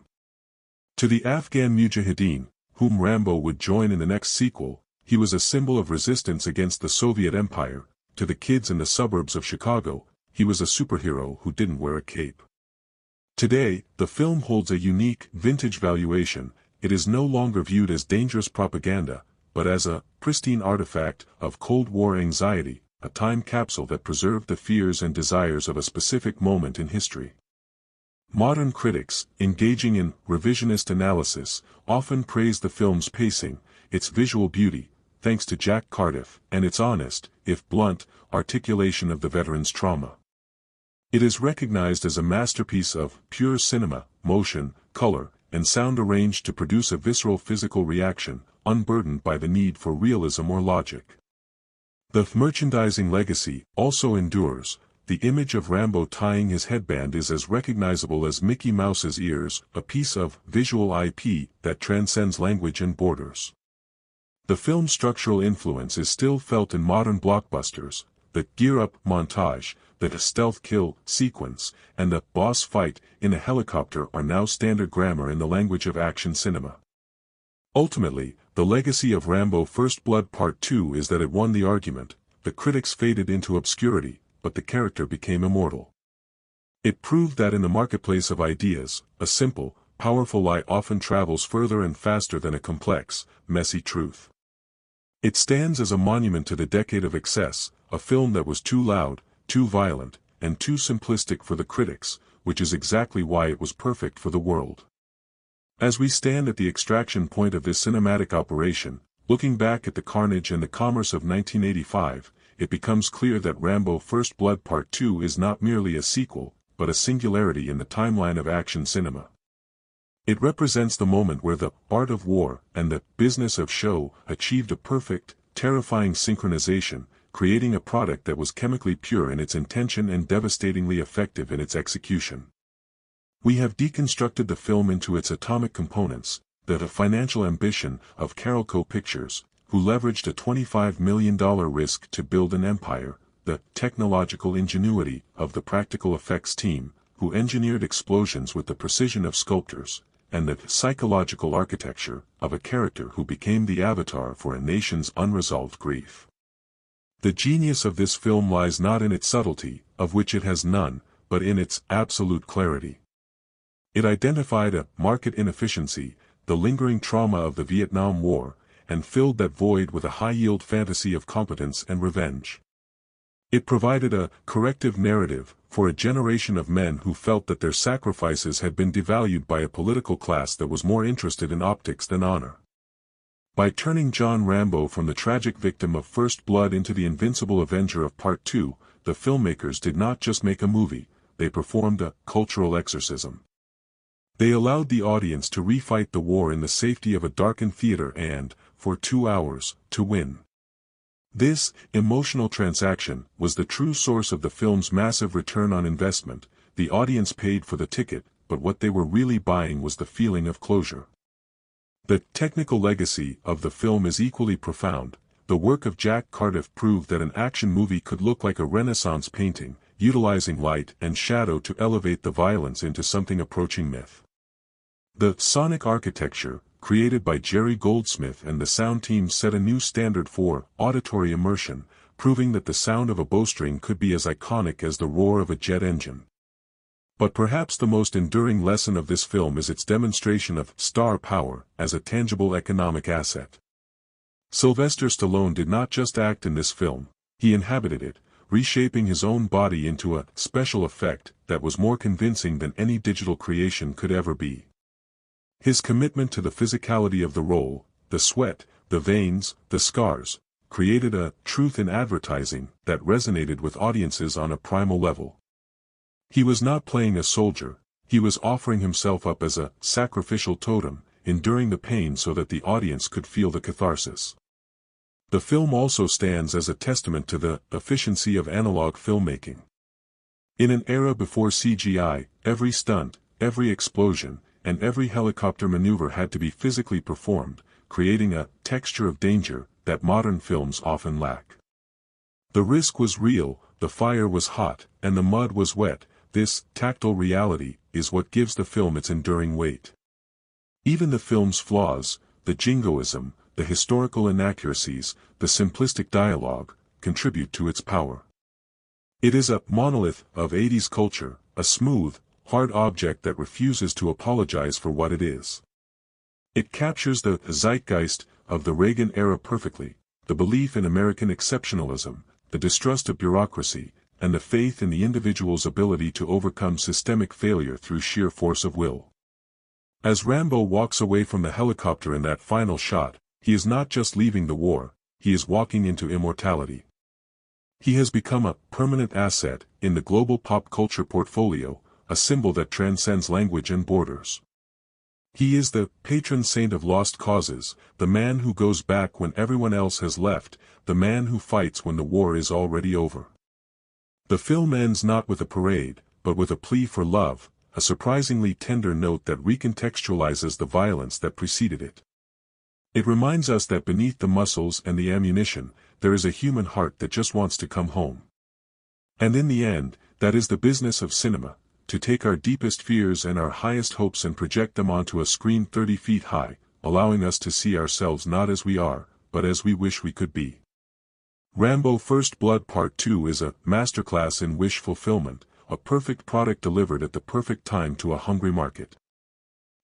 To the Afghan Mujahideen, whom Rambo would join in the next sequel, he was a symbol of resistance against the Soviet Empire. To the kids in the suburbs of Chicago, he was a superhero who didn't wear a cape. Today, the film holds a unique, vintage valuation. It is no longer viewed as dangerous propaganda, but as a pristine artifact of Cold War anxiety, a time capsule that preserved the fears and desires of a specific moment in history. Modern critics, engaging in revisionist analysis, often praise the film's pacing, its visual beauty, thanks to Jack Cardiff and its honest, if blunt, articulation of the veteran's trauma. It is recognized as a masterpiece of pure cinema, motion, color, and sound arranged to produce a visceral physical reaction, unburdened by the need for realism or logic. The merchandising legacy also endures. The image of Rambo tying his headband is as recognizable as Mickey Mouse's ears, a piece of visual IP that transcends language and borders. The film's structural influence is still felt in modern blockbusters. The gear-up montage, the stealth kill sequence, and the boss fight in a helicopter are now standard grammar in the language of action cinema. Ultimately, the legacy of Rambo First Blood Part 2 is that it won the argument. The critics faded into obscurity, but the character became immortal. It proved that in the marketplace of ideas, a simple, powerful lie often travels further and faster than a complex, messy truth. It stands as a monument to the decade of excess, a film that was too loud, too violent, and too simplistic for the critics, which is exactly why it was perfect for the world. As we stand at the extraction point of this cinematic operation, looking back at the carnage and the commerce of 1985, it becomes clear that Rambo First Blood Part 2 is not merely a sequel, but a singularity in the timeline of action cinema. It represents the moment where the art of war and the business of show achieved a perfect, terrifying synchronization, creating a product that was chemically pure in its intention and devastatingly effective in its execution. We have deconstructed the film into its atomic components, the financial ambition of Carolco Pictures, who leveraged a $25 million risk to build an empire, the technological ingenuity of the practical effects team, who engineered explosions with the precision of sculptors, and the psychological architecture of a character who became the avatar for a nation's unresolved grief. The genius of this film lies not in its subtlety, of which it has none, but in its absolute clarity. It identified a market inefficiency, the lingering trauma of the Vietnam War, and filled that void with a high-yield fantasy of competence and revenge. It provided a corrective narrative for a generation of men who felt that their sacrifices had been devalued by a political class that was more interested in optics than honor. By turning John Rambo from the tragic victim of First Blood into the invincible avenger of Part 2, the filmmakers did not just make a movie, they performed a cultural exorcism. They allowed the audience to refight the war in the safety of a darkened theater and, for 2 hours, to win. This emotional transaction was the true source of the film's massive return on investment. The audience paid for the ticket, but what they were really buying was the feeling of closure. The technical legacy of the film is equally profound. The work of Jack Cardiff proved that an action movie could look like a Renaissance painting, utilizing light and shadow to elevate the violence into something approaching myth. The sonic architecture, created by Jerry Goldsmith and the sound team, set a new standard for auditory immersion, proving that the sound of a bowstring could be as iconic as the roar of a jet engine. But perhaps the most enduring lesson of this film is its demonstration of star power as a tangible economic asset. Sylvester Stallone did not just act in this film, he inhabited it, reshaping his own body into a special effect that was more convincing than any digital creation could ever be. His commitment to the physicality of the role, the sweat, the veins, the scars, created a truth in advertising that resonated with audiences on a primal level. He was not playing a soldier, he was offering himself up as a sacrificial totem, enduring the pain so that the audience could feel the catharsis. The film also stands as a testament to the efficiency of analog filmmaking. In an era before CGI, every stunt, every explosion, and every helicopter maneuver had to be physically performed, creating a texture of danger that modern films often lack. The risk was real, the fire was hot, and the mud was wet. This tactile reality is what gives the film its enduring weight. Even the film's flaws, the jingoism, the historical inaccuracies, the simplistic dialogue, contribute to its power. It is a monolith of 80s culture, a smooth, hard object that refuses to apologize for what it is. It captures the zeitgeist of the Reagan era perfectly, the belief in American exceptionalism, the distrust of bureaucracy, and the faith in the individual's ability to overcome systemic failure through sheer force of will. As Rambo walks away from the helicopter in that final shot, he is not just leaving the war, he is walking into immortality. He has become a permanent asset in the global pop culture portfolio, a symbol that transcends language and borders. He is the patron saint of lost causes, the man who goes back when everyone else has left, the man who fights when the war is already over. The film ends not with a parade, but with a plea for love, a surprisingly tender note that recontextualizes the violence that preceded it. It reminds us that beneath the muscles and the ammunition, there is a human heart that just wants to come home. And in the end, that is the business of cinema, to take our deepest fears and our highest hopes and project them onto a screen 30 feet high, allowing us to see ourselves not as we are, but as we wish we could be. Rambo First Blood Part 2 is a masterclass in wish fulfillment, a perfect product delivered at the perfect time to a hungry market.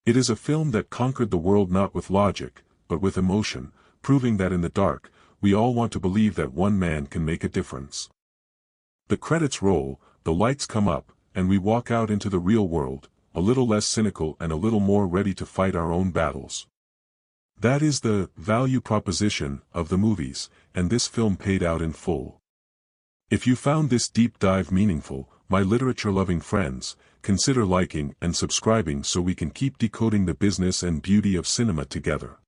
It is a film that conquered the world not with logic, but with emotion, proving that in the dark, we all want to believe that one man can make a difference. The credits roll, the lights come up, and we walk out into the real world, a little less cynical and a little more ready to fight our own battles. That is the value proposition of the movies, and this film paid out in full. If you found this deep dive meaningful, my literature-loving friends, consider liking and subscribing so we can keep decoding the business and beauty of cinema together.